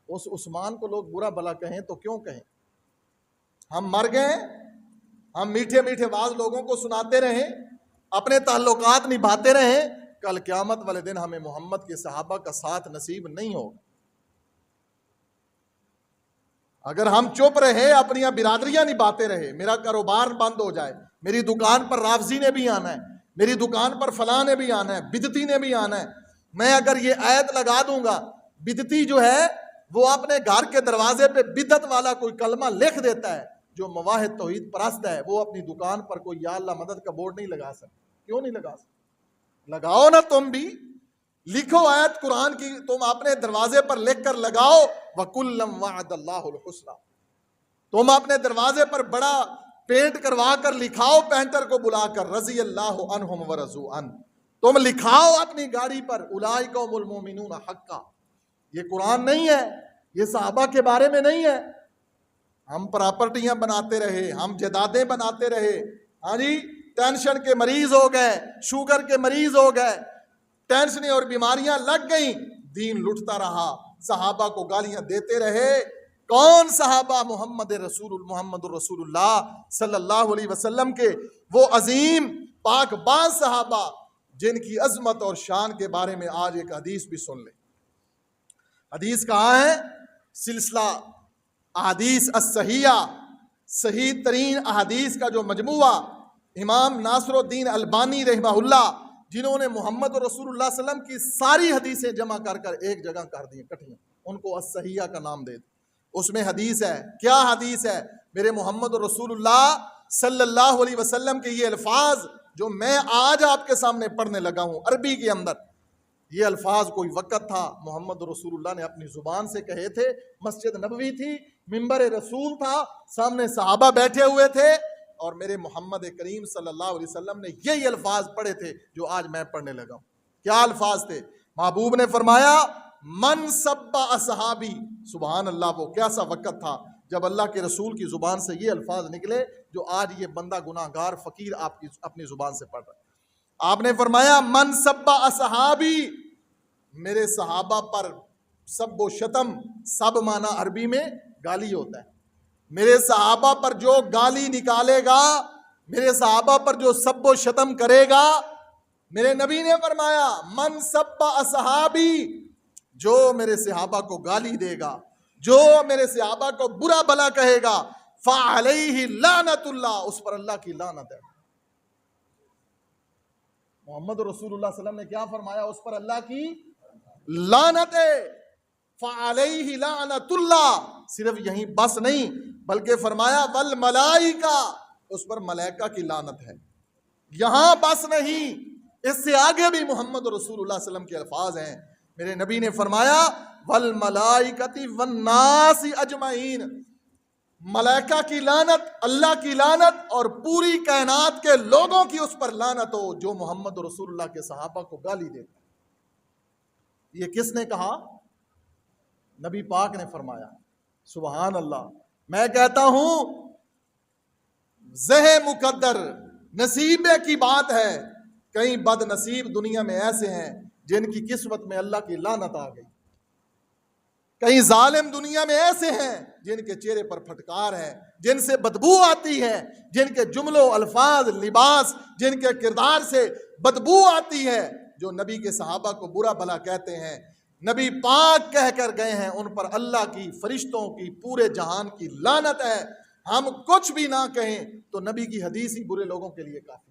A: اس عثمان کو لوگ برا بلا کہیں تو کیوں کہیں؟ ہم مر گئے، ہم میٹھے میٹھے واز لوگوں کو سناتے رہیں، اپنے تعلقات نبھاتے رہیں، کل قیامت والے دن ہمیں محمد کے صحابہ کا ساتھ نصیب نہیں ہوگا. اگر ہم چپ رہے، اپنی برادریاں نبھاتے رہے، میرا کاروبار بند ہو جائے، میری دکان پر رافضی نے بھی آنا ہے، میری دکان پر فلاں نے بھی آنا ہے، بدعتی نے بھی آنا ہے، میں اگر یہ آیت لگا دوں گا، بدعتی جو ہے وہ اپنے گھر کے دروازے پہ بدعت والا کوئی کلمہ لکھ دیتا ہے، جو مواحد توحید پرست ہے وہ اپنی دکان پر کوئی یا اللہ مدد کا بورڈ نہیں لگا سکتا. کیوں نہیں لگا سکتا؟ لگاؤ نا تم بھی, لکھو آیت قرآن کی, تم اپنے دروازے پر لکھ کر لگاؤ وَكُلًّا وَعَدَ اللَّهُ الْحُسْنَى. تم اپنے دروازے پر بڑا پینٹ کروا کر لکھاؤ, پینٹر کو بلا کر رضی اللہ عنہم ورضوا عنہ. تم لکھاؤ اپنی گاڑی پر اولئک هم المؤمنون حقا. یہ قرآن نہیں ہے, یہ صحابہ کے بارے میں نہیں ہے. ہم پراپرٹیاں بناتے رہے, ہم جائیدادیں بناتے رہے, ہاں جی, ٹینشن کے مریض ہو گئے, شوگر کے مریض ہو گئے, ٹینشنیں اور بیماریاں لگ گئیں, دین لٹتا رہا, صحابہ کو گالیاں دیتے رہے. کون صحابہ؟ محمد الرسول اللہ صلی اللہ علیہ وسلم کے وہ عظیم پاک باز صحابہ جن کی عظمت اور شان کے بارے میں آج ایک حدیث بھی سن لیں. حدیث کہاں ہے؟ سلسلہ احادیث الصحیحہ, صحیح ترین احادیث کا جو مجموعہ امام ناصر الدین البانی رحمہ اللہ, جنہوں نے محمد رسول اللہ صلی اللہ علیہ وسلم کی ساری حدیثیں جمع کر کر ایک جگہ کر دی کٹھیاں, ان کو الصحیحہ کا نام دے. اس میں حدیث ہے. کیا حدیث ہے؟ میرے محمد رسول اللہ صلی اللہ علیہ وسلم کے یہ الفاظ جو میں آج آپ کے سامنے پڑھنے لگا ہوں عربی کے اندر, یہ الفاظ کوئی وقت تھا محمد رسول اللہ نے اپنی زبان سے کہے تھے. مسجد نبوی تھی, منبر رسول تھا, سامنے صحابہ بیٹھے ہوئے تھے, اور میرے محمد کریم صلی اللہ علیہ وسلم نے یہی الفاظ پڑھے تھے جو آج میں پڑھنے لگا ہوں. کیا الفاظ تھے؟ محبوب نے فرمایا من سب اصحابی. سبحان اللہ, وہ کیسا وقت تھا جب اللہ کے رسول کی زبان سے یہ الفاظ نکلے جو آج یہ بندہ گناہگار فقیر آپ کی اپنی زبان سے پڑھ رہا ہے. آپ نے فرمایا من سب اصحابی, میرے صحابہ پر سب و شتم, سب معنی عربی میں گالی ہوتا ہے. میرے صحابہ پر جو گالی نکالے گا, میرے صحابہ پر جو سب و شتم کرے گا, میرے نبی نے فرمایا من سب اصحابی, جو میرے صحابہ کو گالی دے گا, جو میرے صحابہ کو برا بلا کہے گا, فعلیہ لعنت اللہ, اس پر اللہ کی لعنت ہے. محمد رسول اللہ صلی اللہ علیہ وسلم نے کیا فرمایا؟ اس پر اللہ کی لعنت ہے. فعلیہ لعنت اللہ. صرف یہیں بس نہیں, بلکہ فرمایا والملائکہ, اس پر ملائکہ کی لعنت ہے. یہاں بس نہیں, اس سے آگے بھی محمد رسول اللہ صلی اللہ علیہ وسلم کے الفاظ ہیں. میرے نبی نے فرمایا والملائکۃ والناس اجمعین, ملائکہ کی لعنت, اللہ کی لعنت, اور پوری کائنات کے لوگوں کی اس پر لعنت ہو جو محمد رسول اللہ کے صحابہ کو گالی دیتا. یہ کس نے کہا؟ نبی پاک نے فرمایا. سبحان اللہ. میں کہتا ہوں ذہ مقدر, نصیبے کی بات ہے. کئی بد نصیب دنیا میں ایسے ہیں جن کی قسمت میں اللہ کی لعنت آ گئی. کئی ظالم دنیا میں ایسے ہیں جن کے چہرے پر پھٹکار ہے, جن سے بدبو آتی ہے, جن کے جملوں, الفاظ, لباس, جن کے کردار سے بدبو آتی ہے, جو نبی کے صحابہ کو برا بھلا کہتے ہیں. نبی پاک کہہ کر گئے ہیں ان پر اللہ کی, فرشتوں کی, پورے جہان کی لعنت ہے. ہم کچھ بھی نہ کہیں تو نبی کی حدیث ہی برے لوگوں کے لیے کافی.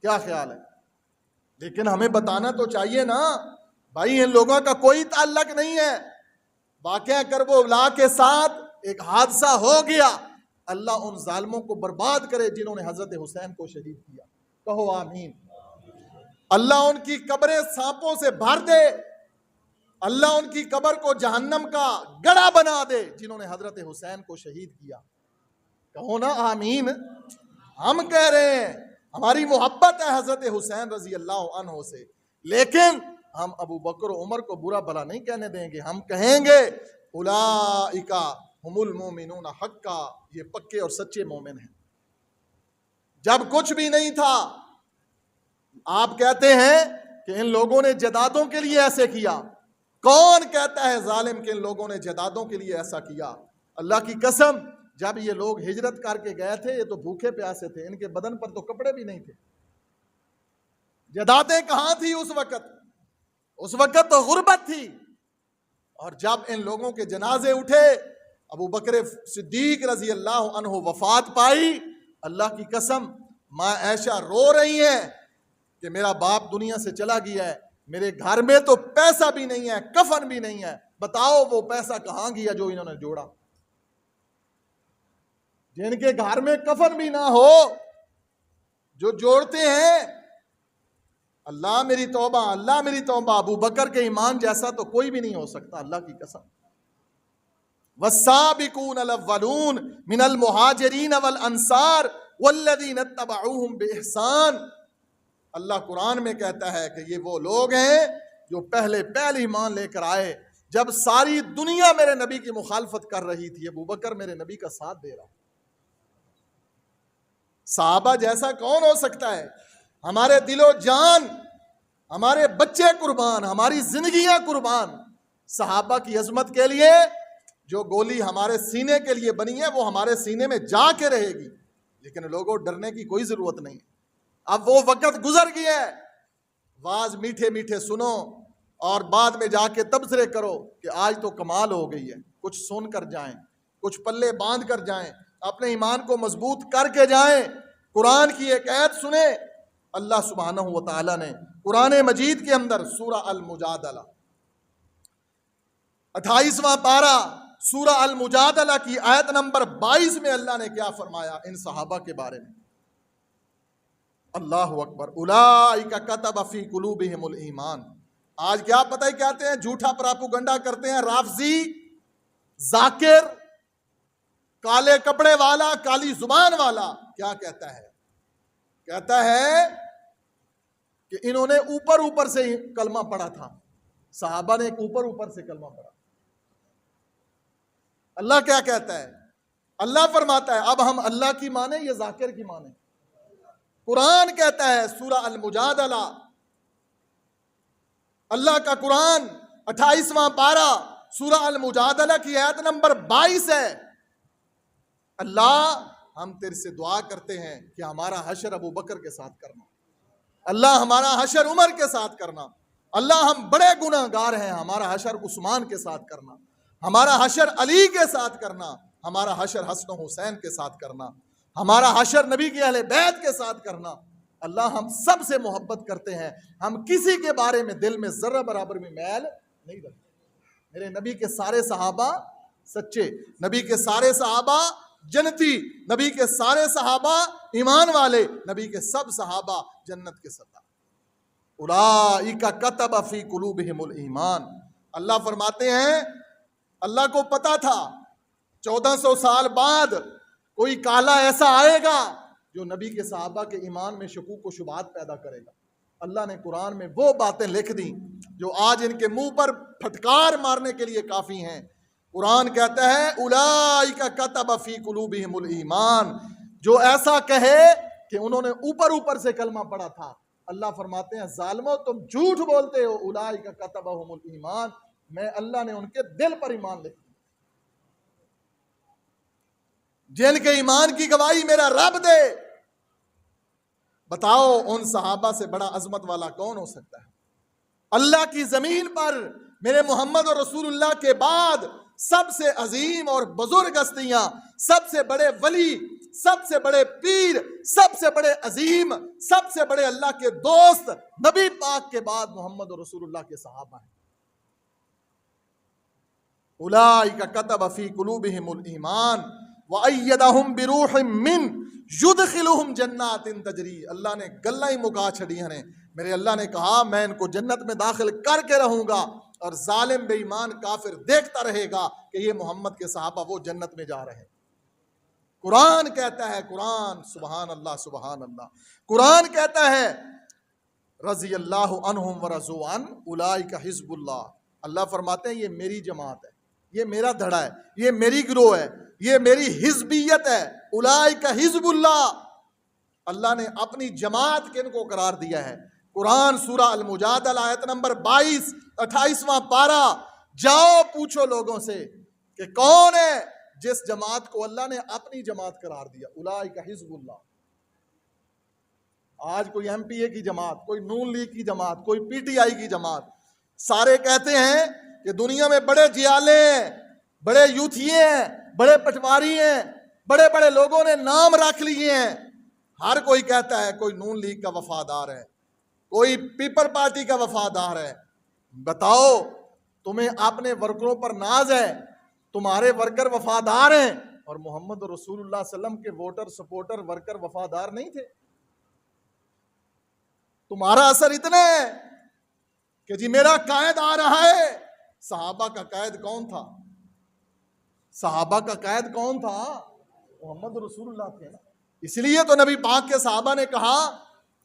A: کیا خیال ہے؟ لیکن ہمیں بتانا تو چاہیے نا بھائی, ان لوگوں کا کوئی تعلق نہیں ہے. واقعہ کربلا کے ساتھ ایک حادثہ ہو گیا, اللہ ان ظالموں کو برباد کرے جنہوں نے حضرت حسین کو شہید کیا. کہو آمین. اللہ ان کی قبریں سانپوں سے بھر دے, اللہ ان کی قبر کو جہنم کا گڑھا بنا دے جنہوں نے حضرت حسین کو شہید کیا. کہو نا آمین. ہم کہہ رہے ہیں ہماری محبت ہے حضرت حسین رضی اللہ عنہ سے, لیکن ہم ابو بکر و عمر کو برا بھلا نہیں کہنے دیں گے. ہم کہیں گے اولئک هم المؤمنون حقا, یہ پکے اور سچے مومن ہیں. جب کچھ بھی نہیں تھا آپ کہتے ہیں کہ ان لوگوں نے جدادوں کے لیے ایسے کیا. کون کہتا ہے ظالم کہ ان لوگوں نے جدادوں کے لیے ایسا کیا؟ اللہ کی قسم, جب یہ لوگ ہجرت کر کے گئے تھے یہ تو بھوکے پیاسے تھے, ان کے بدن پر تو کپڑے بھی نہیں تھے. جدادیں کہاں تھی اس وقت؟ اس وقت تو غربت تھی. اور جب ان لوگوں کے جنازے اٹھے, ابو بکر صدیق رضی اللہ عنہ وفات پائی, اللہ کی قسم ماں عائشہ رو رہی ہیں کہ میرا باپ دنیا سے چلا گیا ہے, میرے گھر میں تو پیسہ بھی نہیں ہے, کفن بھی نہیں ہے. بتاؤ وہ پیسہ کہاں گیا جو انہوں نے جوڑا؟ جن کے گھر میں کفن بھی نہ ہو, جو جوڑتے ہیں اللہ میری توبہ، اللہ میری توبہ، ابو بکر کے ایمان جیسا تو کوئی بھی نہیں ہو سکتا، اللہ کی قسم۔ والسابقون الاولون من المہاجرین والانصار والذین اتبعوہم بإحسان، اللہ قرآن میں کہتا ہے کہ یہ وہ لوگ ہیں جو پہلے ایمان لے کر آئے جب ساری دنیا میرے نبی کی مخالفت کر رہی تھی، ابو بکر میرے نبی کا ساتھ دے رہا۔ صحابہ جیسا کون ہو سکتا ہے؟ ہمارے دل و جان، ہمارے بچے قربان، ہماری زندگیاں قربان صحابہ کی عظمت کے لیے۔ جو گولی ہمارے سینے کے لیے بنی ہے وہ ہمارے سینے میں جا کے رہے گی، لیکن لوگوں ڈرنے کی کوئی ضرورت نہیں ہے۔ اب وہ وقت گزر گیا ہے، واز میٹھے میٹھے سنو اور بعد میں جا کے تبصرے کرو کہ آج تو کمال ہو گئی ہے۔ کچھ سن کر جائیں، کچھ پلے باندھ کر جائیں، اپنے ایمان کو مضبوط کر کے جائیں۔ قرآن کی ایک آیت سنیں، اللہ سبحانہ و تعالیٰ نے قرآن مجید کے اندر سورہ المجادلہ 28واں پارہ سورہ المجادلہ کی آیت نمبر 22 میں اللہ نے کیا فرمایا ان صحابہ کے بارے میں؟ اللہ اکبر، اولئک کتب فی قلوبہم الایمان۔ آج کیا پتہ ہی کہتے ہیں، جھوٹا پراپوگنڈا کرتے ہیں، رافضی، ذاکر، کالے کپڑے والا، کالی زبان والا کیا کہتا ہے؟ کہتا ہے کہ انہوں نے اوپر سے کلمہ پڑھا تھا، صحابہ نے اوپر سے کلمہ پڑھا۔ اللہ کیا کہتا ہے؟ اللہ فرماتا ہے اب ہم اللہ کی مانیں یا ذاکر کی مانیں؟ قرآن کہتا ہے سورہ المجادلہ، اللہ کا قرآن 28واں پارہ سورہ المجادلہ کی آیت نمبر 22 ہے، اللہ ہم تیرے سے دعا کرتے ہیں کہ ہمارا حشر ابو بکر کے ساتھ کرنا، اللہ ہمارا حشر عمر کے ساتھ کرنا، اللہ ہم بڑے گناہ گار ہیں، ہمارا حشر عثمان کے ساتھ کرنا، ہمارا حشر علی کے ساتھ کرنا، ہمارا حشر حسن و حسین کے ساتھ کرنا، ہمارا حشر نبی کے اہل بیت کے ساتھ کرنا۔ اللہ ہم سب سے محبت کرتے ہیں، ہم کسی کے بارے میں دل میں ذرہ برابر میں میل نہیں رکھتے۔ میرے نبی کے سارے صحابہ سچے، نبی کے سارے صحابہ جنتی، نبی کے سارے صحابہ ایمان والے، نبی کے سب صحابہ جنت کے سردار۔ اولئک کتب فی قلوبہم الایمان، اللہ فرماتے ہیں اللہ کو پتا تھا 1400 سال بعد کوئی کالا ایسا آئے گا جو نبی کے صحابہ کے ایمان میں شکوک و شبہات پیدا کرے گا۔ اللہ نے قرآن میں وہ باتیں لکھ دیں جو آج ان کے منہ پر پھٹکار مارنے کے لیے کافی ہیں۔ قرآن کہتا ہے اولئک کتب فی قلوبہم الایمان، جو ایسا کہے کہ انہوں نے اوپر سے کلمہ پڑھا تھا، اللہ فرماتے ہیں ظالمو تم جھوٹ بولتے ہو، اولئک کتبہم الایمان، میں اللہ نے ان کے دل پر ایمان لکھ دیا۔ جن کے ایمان کی گواہی میرا رب دے، بتاؤ ان صحابہ سے بڑا عظمت والا کون ہو سکتا ہے؟ اللہ کی زمین پر میرے محمد اور رسول اللہ کے بعد سب سے عظیم اور بزرگ ہستیاں، سب سے بڑے ولی، سب سے بڑے پیر، سب سے بڑے عظیم، سب سے بڑے اللہ کے دوست نبی پاک کے بعد محمد اور رسول اللہ کے صحابہ ہیں۔ اولئک کتب فی قلوبہم الایمان وَأَيَّدَهُمْ بِرُوحٍ مِّن يُدْخِلُهُمْ جَنَّاتٍ تَجْرِی، اللہ نے گلہ ہی مکا چھڑی ہیں، میرے اللہ نے کہا میں ان کو جنت میں داخل کر کے رہوں گا، اور ظالم بے ایمان کافر دیکھتا رہے گا کہ یہ محمد کے صحابہ وہ جنت میں جا رہے ہیں۔ قرآن کہتا ہے، قرآن سبحان اللہ سبحان اللہ، قرآن کہتا ہے رضی اللہ عنہم ورضوا عنہ اولئک حزب اللہ، اللہ فرماتے ہیں یہ میری جماعت ہے، یہ میرا دھڑا ہے، یہ میری گروہ ہے، یہ میری حزبیت ہے۔ اولئک حزب اللہ، اللہ نے اپنی جماعت کن کو قرار دیا ہے؟ قرآن سورہ المجادلہ آیت نمبر 22 28واں پارہ، جاؤ پوچھو لوگوں سے کہ کون ہے جس جماعت کو اللہ نے اپنی جماعت قرار دیا، اولئک حزب اللہ۔ آج کوئی ایم پی اے کی جماعت، کوئی نون لیگ کی جماعت، کوئی پی ٹی آئی کی جماعت، سارے کہتے ہیں کہ دنیا میں بڑے جیالے ہیں، بڑے یوتھیے ہیں، بڑے پٹواری ہیں، بڑے بڑے لوگوں نے نام رکھ لیے ہیں، ہر کوئی کہتا ہے کوئی نون لیگ کا وفادار ہے، کوئی پیپل پارٹی کا وفادار ہے۔ بتاؤ تمہیں اپنے ورکروں پر ناز ہے، تمہارے ورکر وفادار ہیں، اور محمد رسول اللہ صلی اللہ علیہ وسلم کے ووٹر سپورٹر ورکر وفادار نہیں تھے؟ تمہارا اثر اتنا ہے کہ جی میرا قائد آ رہا ہے. صحابہ کا قائد کون تھا؟ صحابہ کا قائد کون تھا؟ محمد رسول اللہ تھے. اس لیے تو نبی پاک کے صحابہ نے کہا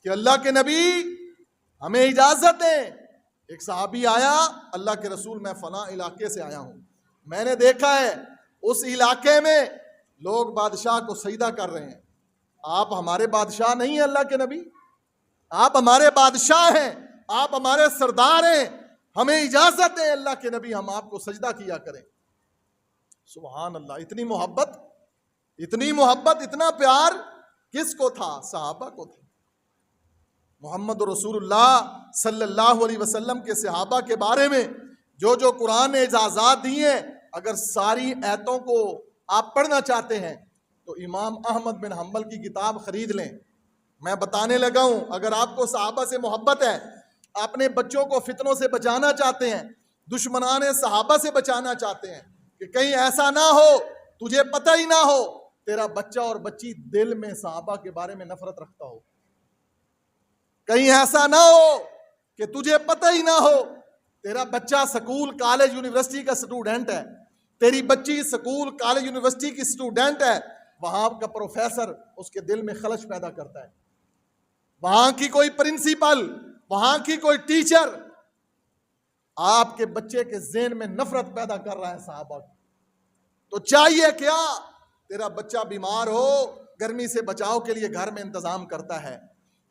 A: کہ اللہ کے نبی ہمیں اجازت دیں. ایک صحابی آیا, اللہ کے رسول میں فلاں علاقے سے آیا ہوں, میں نے دیکھا ہے اس علاقے میں لوگ بادشاہ کو سجدہ کر رہے ہیں. آپ ہمارے بادشاہ نہیں ہیں اللہ کے نبی, آپ ہمارے بادشاہ ہیں, آپ ہمارے سردار ہیں, ہمیں اجازت دیں اللہ کے نبی ہم آپ کو سجدہ کیا کریں. سبحان اللہ. اتنی محبت اتنا پیار کس کو تھا؟ صحابہ کو تھا. محمد رسول اللہ صلی اللہ علیہ وسلم کے صحابہ کے بارے میں جو قرآن نے اجازات دی ہیں, اگر ساری آیتوں کو آپ پڑھنا چاہتے ہیں تو امام احمد بن حنبل کی کتاب خرید لیں. میں بتانے لگا ہوں, اگر آپ کو صحابہ سے محبت ہے, اپنے بچوں کو فتنوں سے بچانا چاہتے ہیں, دشمنان صحابہ سے بچانا چاہتے ہیں کہ کہیں ایسا نہ ہو تجھے پتہ ہی نہ ہو تیرا بچہ اور بچی دل میں صحابہ کے بارے میں نفرت رکھتا ہو, کہیں ایسا نہ ہو کہ تجھے پتہ ہی نہ ہو تیرا بچہ سکول کالج یونیورسٹی کا سٹوڈنٹ ہے, تیری بچی سکول کالج یونیورسٹی کی سٹوڈنٹ ہے, وہاں کا پروفیسر اس کے دل میں خلش پیدا کرتا ہے, وہاں کی کوئی پرنسپل, وہاں کی کوئی ٹیچر آپ کے بچے کے ذہن میں نفرت پیدا کر رہا ہے صحابہ کی. تو چاہیے کیا, تیرا بچہ بیمار ہو گرمی سے بچاؤ کے لیے گھر میں انتظام کرتا ہے,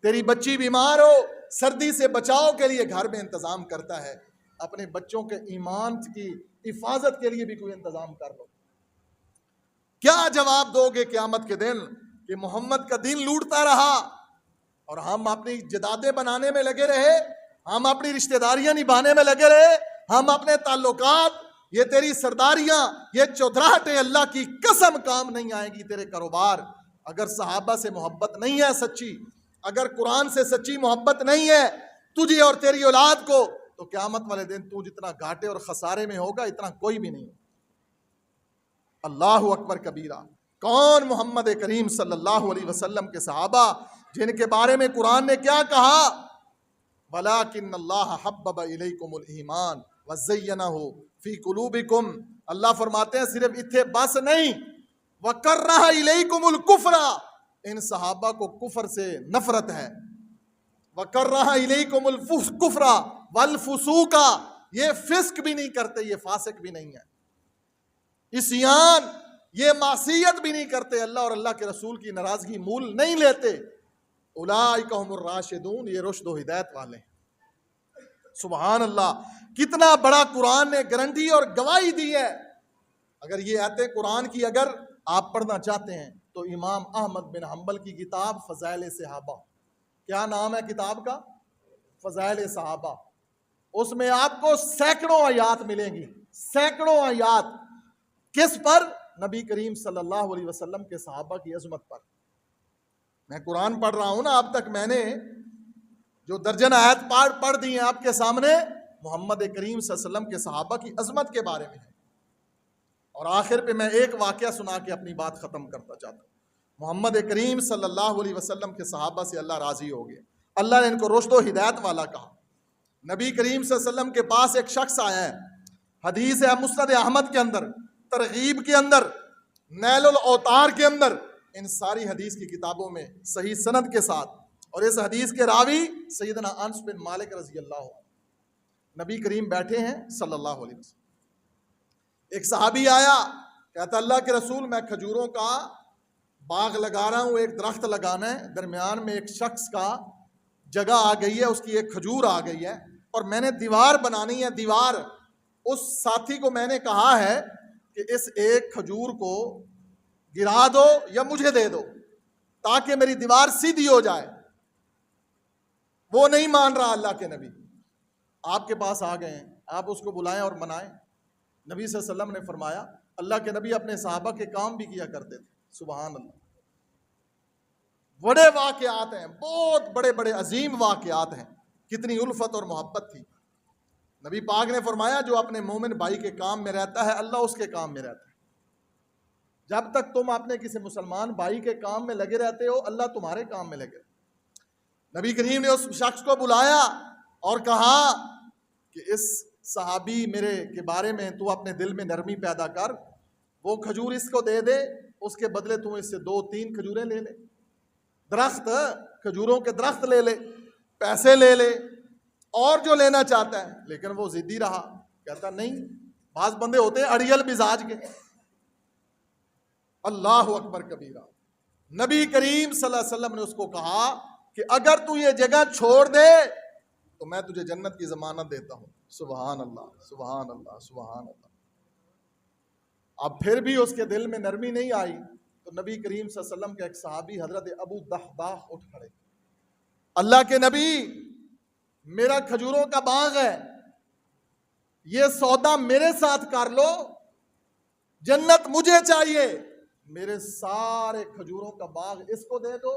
A: تیری بچی بیمار ہو سردی سے بچاؤ کے لیے گھر میں انتظام کرتا ہے, اپنے بچوں کے ایمان کی حفاظت کے لیے بھی کوئی انتظام کر لو. کیا جواب دو گے قیامت کے دن کہ محمد کا دین لوٹتا رہا اور ہم اپنی جدادیں بنانے میں لگے رہے, ہم اپنی رشتہ داریاں نبھانے میں لگے رہے, ہم اپنے تعلقات, یہ تیری سرداریاں, یہ چودراہٹیں اللہ کی قسم کام نہیں آئیں گی تیرے کاروبار. اگر صحابہ سے محبت نہیں ہے سچی, اگر قرآن سے سچی محبت نہیں ہے تجھے اور تیری اولاد کو, تو قیامت والے دن تو جتنا گھاٹے اور خسارے میں ہوگا اتنا کوئی بھی نہیں. اللہ اکبر کبیرہ. کون محمد کریم صلی اللہ علیہ وسلم کے صحابہ جن کے بارے میں قرآن نے کیا کہا؟ وَلَٰكِنَّ اللَّهَ حَبَّبَ إِلَيْكُمُ الْإِيمَانَ وَزَيَّنَهُ فِي قُلُوبِكُمْ. اللہ فرماتے ہیں صرف اتنے بس نہیں, وَكَرَّهَ إِلَيْكُمُ الْكُفْرَ, ان صحابہ کو کفر سے نفرت ہے. وَكَرَّهَ إِلَيْكُمُ الْكُفْرَ وَالْفُسُوقَ, یہ فسق بھی نہیں کرتے, یہ فاسق بھی نہیں ہے, عصیان یہ معصیت بھی نہیں کرتے, اللہ اور اللہ کے رسول کی ناراضگی مول نہیں لیتے. اولئک هم الراشدون, یہ رشد و ہدایت والے ہیں. سبحان اللہ. کتنا بڑا قرآن نے گارنٹی اور گواہی دی ہے. اگر یہ آیتیں قرآن کی اگر آپ پڑھنا چاہتے ہیں تو امام احمد بن حنبل کی کتاب فضائل صحابہ, کیا نام ہے کتاب کا؟ فضائل صحابہ. اس میں آپ کو سینکڑوں آیات ملیں گی, سینکڑوں آیات. کس پر؟ نبی کریم صلی اللہ علیہ وسلم کے صحابہ کی عظمت پر. میں قرآن پڑھ رہا ہوں نا, اب تک میں نے جو درجن آیت پڑھ دی ہیں آپ کے سامنے, محمد کریم صلی اللہ علیہ وسلم کے صحابہ کی عظمت کے بارے میں ہے. اور آخر پہ میں ایک واقعہ سنا کے اپنی بات ختم کرتا چاہتا ہوں. محمد کریم صلی اللہ علیہ وسلم کے صحابہ سے اللہ راضی ہو گیا, اللہ نے ان کو رشد و ہدایت والا کہا. نبی کریم صلی اللہ علیہ وسلم کے پاس ایک شخص آیا ہے, حدیث ہے مسند احمد کے اندر, ترغیب کے اندر, نیل الاوتار کے اندر, ان ساری حدیث کی کتابوں میں صحیح سند کے ساتھ. اور اس حدیث کے راوی سیدنا انس بن مالک رضی اللہ عنہ. نبی کریم بیٹھے ہیں صلی اللہ علیہ وسلم, ایک صحابی آیا, کہتا اللہ کے رسول میں کھجوروں کا باغ لگا رہا ہوں, ایک درخت لگانا ہے, درمیان میں ایک شخص کا جگہ آ گئی ہے, اس کی ایک کھجور آ گئی ہے, اور میں نے دیوار بنانی ہے. دیوار, اس ساتھی کو میں نے کہا ہے کہ اس ایک کھجور کو گرا دو یا مجھے دے دو تاکہ میری دیوار سیدھی ہو جائے. وہ نہیں مان رہا. اللہ کے نبی آپ کے پاس آ گئے ہیں, آپ اس کو بلائیں اور منائیں. نبی صلی اللہ علیہ وسلم نے فرمایا, اللہ کے نبی اپنے صحابہ کے کام بھی کیا کرتے تھے. سبحان اللہ. بڑے واقعات ہیں, بہت بڑے بڑے عظیم واقعات ہیں. کتنی الفت اور محبت تھی. نبی پاک نے فرمایا جو اپنے مومن بھائی کے کام میں رہتا ہے اللہ اس کے کام میں رہتا ہے. جب تک تم اپنے کسی مسلمان بھائی کے کام میں لگے رہتے ہو اللہ تمہارے کام میں لگے. نبی کریم نے اس شخص کو بلایا اور کہا کہ اس صحابی میرے کے بارے میں تو اپنے دل میں نرمی پیدا کر، وہ کھجور اس کو دے دے، اس کے بدلے تو اس سے 2-3 کھجوریں لے لے، درخت، کھجوروں کے درخت لے لے، پیسے لے لے، اور جو لینا چاہتا ہے۔ لیکن وہ ضدی رہا، کہتا نہیں، بعض بندے ہوتے ہیں اڑیل مزاج کے۔ اللہ اکبر کبیرہ، نبی کریم صلی اللہ علیہ وسلم نے اس کو کہا کہ اگر تو یہ جگہ چھوڑ دے تو میں تجھے جنت کی ضمانت دیتا ہوں۔ سبحان اللہ، سبحان اللہ، سبحان اللہ۔ اب پھر بھی اس کے دل میں نرمی نہیں آئی تو نبی کریم صلی اللہ علیہ وسلم کے ایک صحابی حضرت ابو دحداح اٹھ کھڑے، اللہ کے نبی، میرا کھجوروں کا باغ ہے، یہ سودا میرے ساتھ کر لو، جنت مجھے چاہیے، میرے سارے کھجوروں کا باغ اس کو دے دو،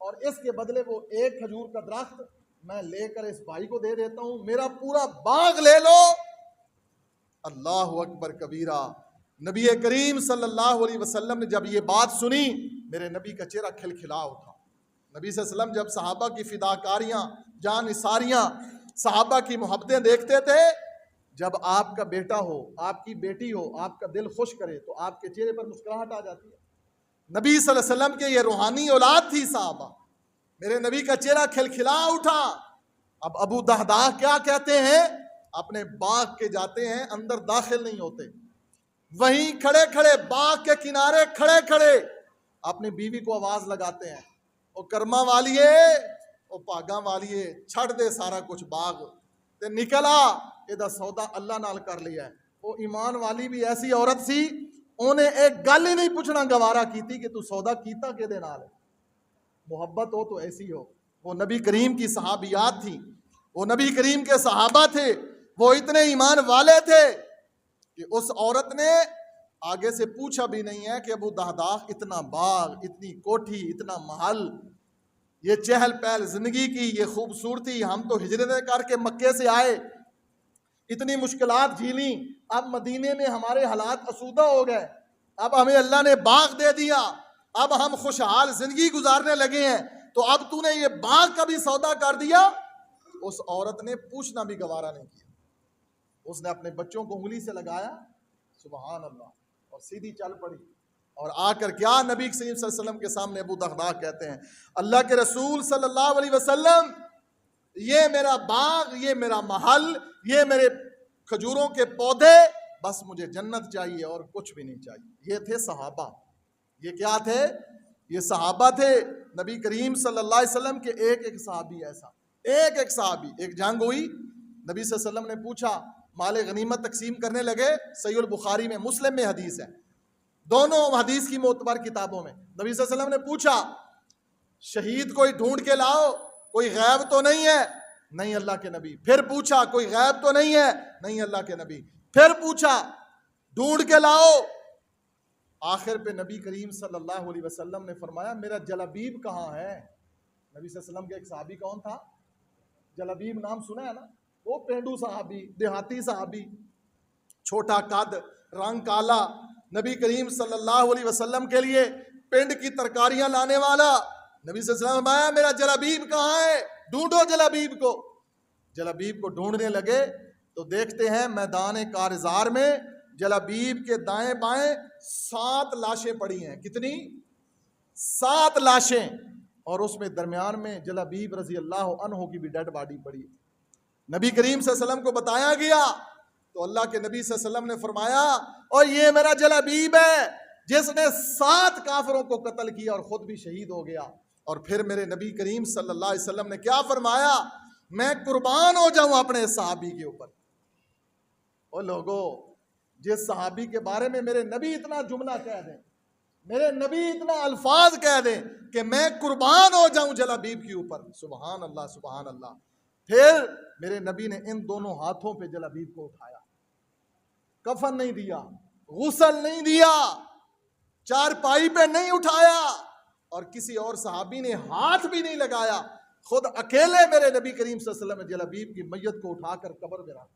A: اور اس کے بدلے وہ ایک کھجور کا درخت میں لے کر اس بھائی کو دے دیتا ہوں، میرا پورا باغ لے لو۔ اللہ اکبر کبیرہ، نبی کریم صلی اللہ علیہ وسلم نے جب یہ بات سنی، میرے نبی کا چہرہ کھلکھلا اٹھا۔ نبی صلی اللہ علیہ وسلم جب صحابہ کی فداکاریاں، جان نثاریاں، صحابہ کی محبتیں دیکھتے تھے، جب آپ کا بیٹا ہو، آپ کی بیٹی ہو، آپ کا دل خوش کرے تو آپ کے چہرے پر مسکراہٹ آ جاتی ہے۔ نبی صلی اللہ علیہ وسلم کے یہ روحانی اولاد تھی صحابہ، میرے نبی کا چہرہ کھلکھلا اٹھا۔ اب ابو دحداح کیا کہتے ہیں؟ اپنے باغ کے جاتے ہیں، اندر داخل نہیں ہوتے، وہیں کھڑے کھڑے باغ کے کنارے کھڑے کھڑے اپنی بیوی کو آواز لگاتے ہیں، او کرما والیے، او پاگاں والیے، چھڑ دے سارا کچھ باغ تے نکلا، یہ سودا اللہ نال کر لیا ہے۔ وہ ایمان والی بھی ایسی عورت سی، انہیں ایک گل ہی نہیں پوچھنا گوارا کیتی کہ تو سودا کیتا کہ دے نال ہے۔ محبت ہو تو ایسی ہو۔ وہ نبی کریم کی صحابیات تھی، وہ نبی کریم کے صحابہ تھے، وہ اتنے ایمان والے تھے کہ اس عورت نے آگے سے پوچھا بھی نہیں ہے کہ ابو دحداح اتنا باغ، اتنی کوٹھی، اتنا محل، یہ چہل پہل زندگی کی یہ خوبصورتی، ہم تو ہجرتیں کر کے مکے سے آئے، اتنی مشکلات جھیلیں، اب مدینے میں ہمارے حالات آسودہ ہو گئے، اب ہمیں اللہ نے باغ دے دیا، اب ہم خوشحال زندگی گزارنے لگے ہیں، تو اب تو نے یہ باغ کا بھی سودا کر دیا۔ اس عورت نے پوچھنا بھی گوارا نہیں کیا، اس نے اپنے بچوں کو انگلی سے لگایا، سبحان اللہ، اور سیدھی چل پڑی، اور آ کر کیا نبی صلی اللہ علیہ وسلم کے سامنے ابو دحداح کہتے ہیں، اللہ کے رسول صلی اللہ علیہ وسلم، یہ میرا باغ، یہ میرا محل، یہ میرے کھجوروں کے پودے، بس مجھے جنت چاہیے اور کچھ بھی نہیں چاہیے۔ یہ تھے صحابہ، یہ کیا تھے؟ یہ صحابہ تھے۔ نبی کریم صلی اللہ علیہ وسلم کے ایک ایک صحابی ایسا، ایک ایک صحابی، ایک جنگ ہوئی، نبی صلی اللہ علیہ وسلم نے پوچھا، مال غنیمت تقسیم کرنے لگے، صحیح البخاری میں، مسلم میں حدیث ہے، دونوں حدیث کی معتبر کتابوں میں، نبی صلی اللہ علیہ وسلم نے پوچھا، شہید کوئی ڈھونڈ کے لاؤ، کوئی غیب تو نہیں ہے؟ نہیں اللہ کے نبی۔ پھر پوچھا، کوئی غیب تو نہیں ہے؟ نہیں اللہ کے نبی۔ پھر پوچھا، ڈھونڈ کے لاؤ۔ آخر پہ نبی کریم صلی اللہ علیہ وسلم نے فرمایا، میرا جلابیب کہاں ہے؟ نبی صلی اللہ علیہ وسلم کے ایک صحابی کون تھا؟ جلابیب، نام سنا ہے نا؟ وہ پینڈو صحابی، دیہاتی صحابی، چھوٹا قد، رنگ کالا، نبی کریم صلی اللہ علیہ وسلم کے لیے پنڈ کی ترکاریاں لانے والا۔ نبی صلی اللہ علیہ وسلم آیا، میرا جلابیب کہاں ہے؟ ڈھونڈو جلابیب کو۔ جلابیب کو ڈھونڈنے لگے تو دیکھتے ہیں میدان کارزار میں جلابیب کے دائیں بائیں 7 لاشیں پڑی ہیں۔ کتنی؟ 7 لاشیں، اور اس میں درمیان میں جلابیب رضی اللہ عنہ کی بھی ڈیڈ باڈی پڑی ہے۔ نبی کریم صلی اللہ علیہ وسلم کو بتایا گیا تو اللہ کے نبی صلی اللہ علیہ وسلم نے فرمایا، اور یہ میرا جلابیب ہے جس نے 7 کافروں کو قتل کیا اور خود بھی شہید ہو گیا۔ اور پھر میرے نبی کریم صلی اللہ علیہ وسلم نے کیا فرمایا؟ میں قربان ہو جاؤں اپنے صحابی کے اوپر۔ او لوگو، جس صحابی کے بارے میں میرے نبی اتنا جملہ کہہ دیں، میرے نبی اتنا الفاظ کہہ دیں کہ میں قربان ہو جاؤں جلابیب کے اوپر، سبحان اللہ، سبحان اللہ۔ پھر میرے نبی نے ان دونوں ہاتھوں پہ جلابیب کو اٹھایا، کفن نہیں دیا، غسل نہیں دیا، چارپائی پہ نہیں اٹھایا، اور کسی اور صحابی نے ہاتھ بھی نہیں لگایا، خود اکیلے میرے نبی کریم صلی اللہ علیہ وسلم نے جلابیب کی میت کو اٹھا کر قبر میں رکھا۔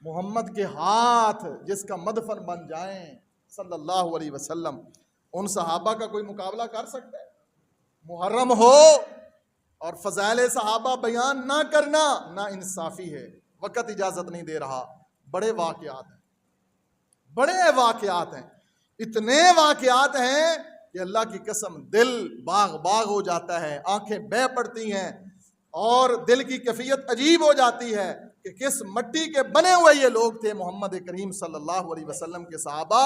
A: محمد کے ہاتھ جس کا مدفن بن جائیں صلی اللہ علیہ وسلم، ان صحابہ کا کوئی مقابلہ کر سکتا ہے؟ محرم ہو اور فضائل صحابہ بیان نہ کرنا نا انصافی ہے. وقت اجازت نہیں دے رہا. بڑے واقعات ہیں, اتنے واقعات ہیں کہ اللہ کی قسم دل باغ ہو جاتا ہے, آنکھیں بہہ پڑتی ہیں اور دل کی کیفیت عجیب ہو جاتی ہے کہ کس مٹی کے بنے ہوئے یہ لوگ تھے محمد کریم صلی اللہ علیہ وسلم کے صحابہ,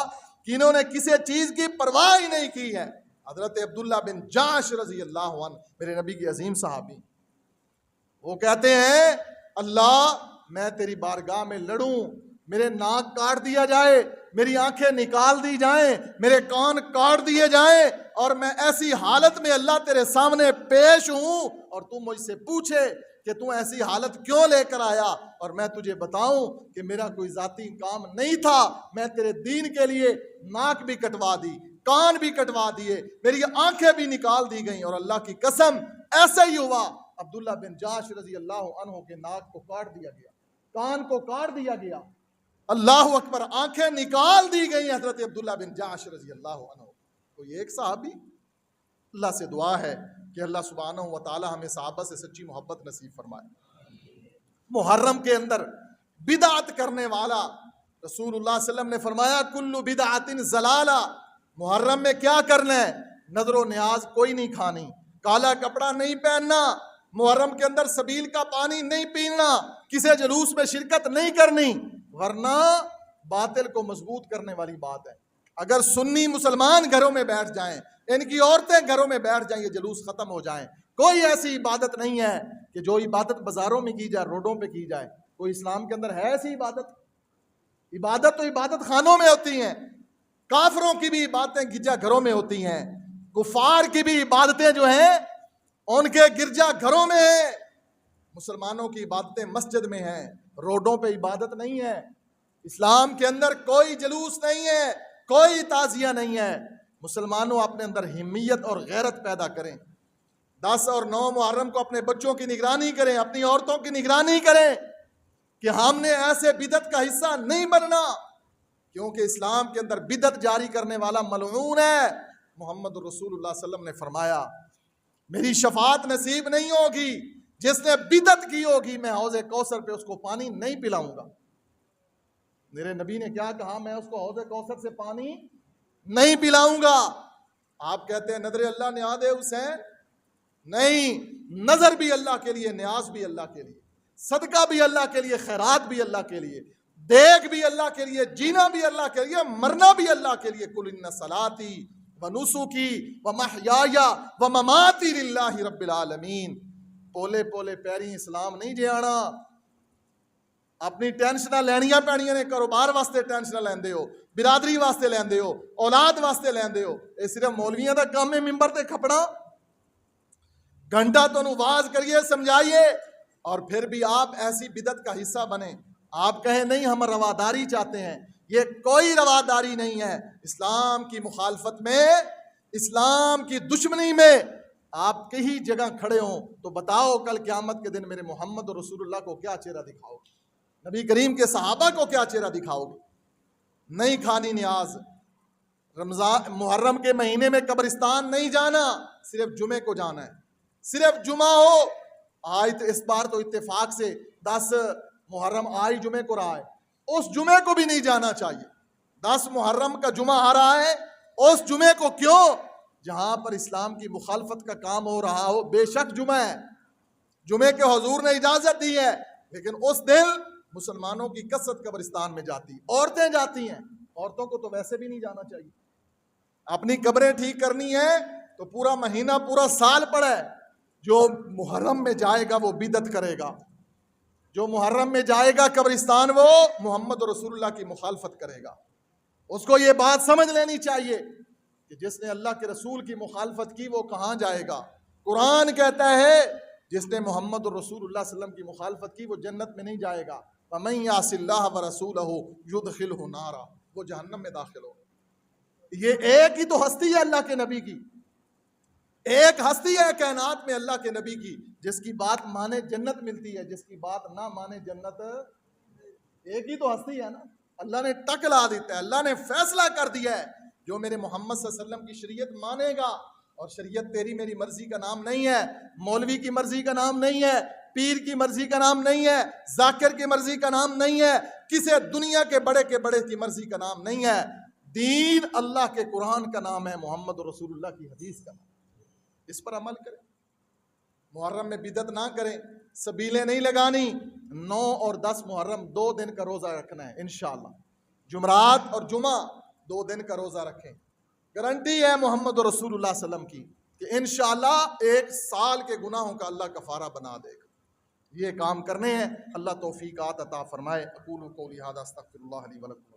A: جنہوں نے کسی چیز کی پرواہ ہی نہیں کی ہے. حضرت عبداللہ بن جاش رضی اللہ عنہ, میرے نبی کی عظیم صحابی, وہ کہتے ہیں اللہ میں تیری بارگاہ میں لڑوں, میرے ناک کاٹ دیا جائے, میری آنکھیں نکال دی جائیں, میرے کان کاٹ دیے جائیں, اور میں ایسی حالت میں اللہ تیرے سامنے پیش ہوں اور تو مجھ سے پوچھے کہ تو ایسی حالت کیوں لے کر آیا, اور میں تجھے بتاؤں کہ میرا کوئی ذاتی کام نہیں تھا, میں تیرے دین کے لیے ناک بھی کٹوا دی, کان بھی کٹوا دیے, میری آنکھیں بھی نکال دی گئیں, اور اللہ کی قسم ایسا ہی ہوا. عبداللہ بن جاش رضی اللہ عنہ کے ناک کو کاٹ دیا گیا, کان کو کاٹ دیا گیا, اللہ اکبر, آنکھیں نکال دی گئی حضرت عبداللہ بن جاش رضی اللہ عنہ. کوئی ایک صحابی. اللہ سے دعا ہے کہ اللہ سبحانہ و تعالی ہمیں صحابہ سے سچی محبت نصیب فرمائے. محرم کے اندر بدعت کرنے والا, رسول اللہ صلی اللہ علیہ وسلم نے فرمایا کل بدعت ضلالہ. محرم میں کیا کرنا ہے؟ نظر و نیاز کوئی نہیں کھانی, کالا کپڑا نہیں پہننا, محرم کے اندر سبیل کا پانی نہیں پینا, کسی جلوس میں شرکت نہیں کرنی, ورنہ باطل کو مضبوط کرنے والی بات ہے. اگر سنی مسلمان گھروں میں بیٹھ جائیں, ان کی عورتیں گھروں میں بیٹھ جائیں, یہ جلوس ختم ہو جائیں. کوئی ایسی عبادت نہیں ہے کہ جو عبادت بازاروں میں کی جائے, روڈوں پہ کی جائے. کوئی اسلام کے اندر ہے ایسی عبادت؟ عبادت تو عبادت خانوں میں ہوتی ہیں. کافروں کی بھی عبادتیں گرجا گھروں میں ہوتی ہیں, کفار کی بھی عبادتیں جو ہیں ان کے گرجا گھروں میں ہیں. مسلمانوں کی عبادتیں مسجد میں ہیں, روڈوں پہ عبادت نہیں ہے. اسلام کے اندر کوئی جلوس نہیں ہے, کوئی تعزیہ نہیں ہے. مسلمانوں اپنے اندر ہمیت اور غیرت پیدا کریں. 10 اور 9 محرم کو اپنے بچوں کی نگرانی کریں, اپنی عورتوں کی نگرانی کریں کہ ہم نے ایسے بدعت کا حصہ نہیں بننا, کیونکہ اسلام کے اندر بدعت جاری کرنے والا ملعون ہے. محمد رسول اللہ صلی اللہ علیہ وسلم نے فرمایا میری شفاعت نصیب نہیں ہوگی جس نے بدعت کی ہوگی, میں حوض کوثر پہ اس کو پانی نہیں پلاؤں گا. میرے نبی نے کیا کہا؟ میں اس کو حوض کوثر سے پانی نہیں پلاؤں گا. آپ کہتے ہیں نظر اللہ نیاز حسین, نہیں, نظر بھی اللہ کے لیے, نیاز بھی اللہ کے لیے, صدقہ بھی اللہ کے لیے, خیرات بھی اللہ کے لیے, دیکھ بھی اللہ کے لیے, جینا بھی اللہ کے لیے, مرنا بھی اللہ کے لیے. قل ان صلاتی و نسکی و محیای و مماتی للہ رب العالمین. پولے پولے پیری اسلام نہیں جے آنا. اپنی ٹینشناں لینیاں پینیاں نے, کاروبار واسطے ٹینشناں لیندے ہو, برادری واسطے لیندے ہو, اولاد واسطے لیندے ہو. یہ صرف مولویاں دا کام ہے ممبر تے کھپڑا. گھنٹہ تو نواز کریے, سمجھائیے, اور پھر بھی آپ ایسی بدعت کا حصہ بنیں. آپ کہیں نہیں ہم رواداری چاہتے ہیں, یہ کوئی رواداری نہیں ہے. اسلام کی مخالفت میں, اسلام کی دشمنی میں آپ کہیں جگہ کھڑے ہوں تو بتاؤ کل قیامت کے دن میرے محمد رسول اللہ کو کیا چہرہ دکھاؤ گے؟ نبی کریم کے صحابہ کو کیا چہرہ دکھاؤ گے؟ نہیں کھانی نیاز. رمضان محرم کے مہینے میں قبرستان نہیں جانا, صرف جمعے کو جانا ہے, صرف جمعہ ہو. آج تو اس بار تو اتفاق سے 10 محرم آج جمعے کو رہا ہے, اس جمعے کو بھی نہیں جانا چاہیے. 10 محرم کا جمعہ آ رہا ہے, اس جمعے کو کیوں؟ جہاں پر اسلام کی مخالفت کا کام ہو رہا ہو. بے شک جمعہ ہے, جمعے کے حضور نے اجازت دی ہے, لیکن اس دن مسلمانوں کی کثرت قبرستان میں جاتی, عورتیں جاتی ہیں. عورتوں کو تو ویسے بھی نہیں جانا چاہیے. اپنی قبریں ٹھیک کرنی ہے تو پورا مہینہ, پورا سال پڑا ہے. جو محرم میں جائے گا وہ بدعت کرے گا, جو محرم میں جائے گا قبرستان وہ محمد رسول اللہ کی مخالفت کرے گا. اس کو یہ بات سمجھ لینی چاہیے کہ جس نے اللہ کے رسول کی مخالفت کی وہ کہاں جائے گا. قرآن کہتا ہے جس نے محمد رسول اللہ صلی اللہ علیہ وسلم کی مخالفت کی وہ جنت میں نہیں جائے گا. وَمَن يَعْصِ اللَّهَ وَرَسُولَهُ يُدْخِلْهُ نَارًا, وہ جہنم میں داخل ہو. یہ ایک ہی تو ہستی ہے اللہ کے نبی کی, ایک ہستی ہے کائنات میں اللہ کے نبی کی, جس کی بات مانے جنت ملتی ہے, جس کی بات نہ مانے جنت. ایک ہی تو ہستی ہے نا. اللہ نے ٹک لا دیتا ہے, اللہ نے فیصلہ کر دیا ہے جو میرے محمد صلی اللہ علیہ وسلم کی شریعت مانے گا اور شریعت تیری میری مرضی کا نام نہیں ہے، مولوی کی مرضی کا نام نہیں ہے، پیر کی مرضی کا نام نہیں ہے، ذاکر کی مرضی کا نام نہیں ہے، کسی دنیا کے بڑے کی مرضی کا نام نہیں ہے۔ دین اللہ کے قرآن کا نام ہے، محمد رسول اللہ کی حدیث کا نام، اس پر عمل کریں۔ محرم میں بدعت نہ کریں، سبیلیں نہیں لگانی۔ 9 اور 10 محرم 2 دن کا روزہ رکھنا ہے انشاءاللہ، جمعرات اور جمعہ 2 دن کا روزہ رکھیں۔ گارنٹی ہے محمد رسول اللہ صلی اللہ علیہ وسلم کی کہ انشاءاللہ 1 سال کے گناہوں کا اللہ کفارہ بنا دے گا۔ یہ کام کرنے ہیں، اللہ توفیقات عطا فرمائے۔ اقول قولی ھذا استغفر اللہ لی ولکم۔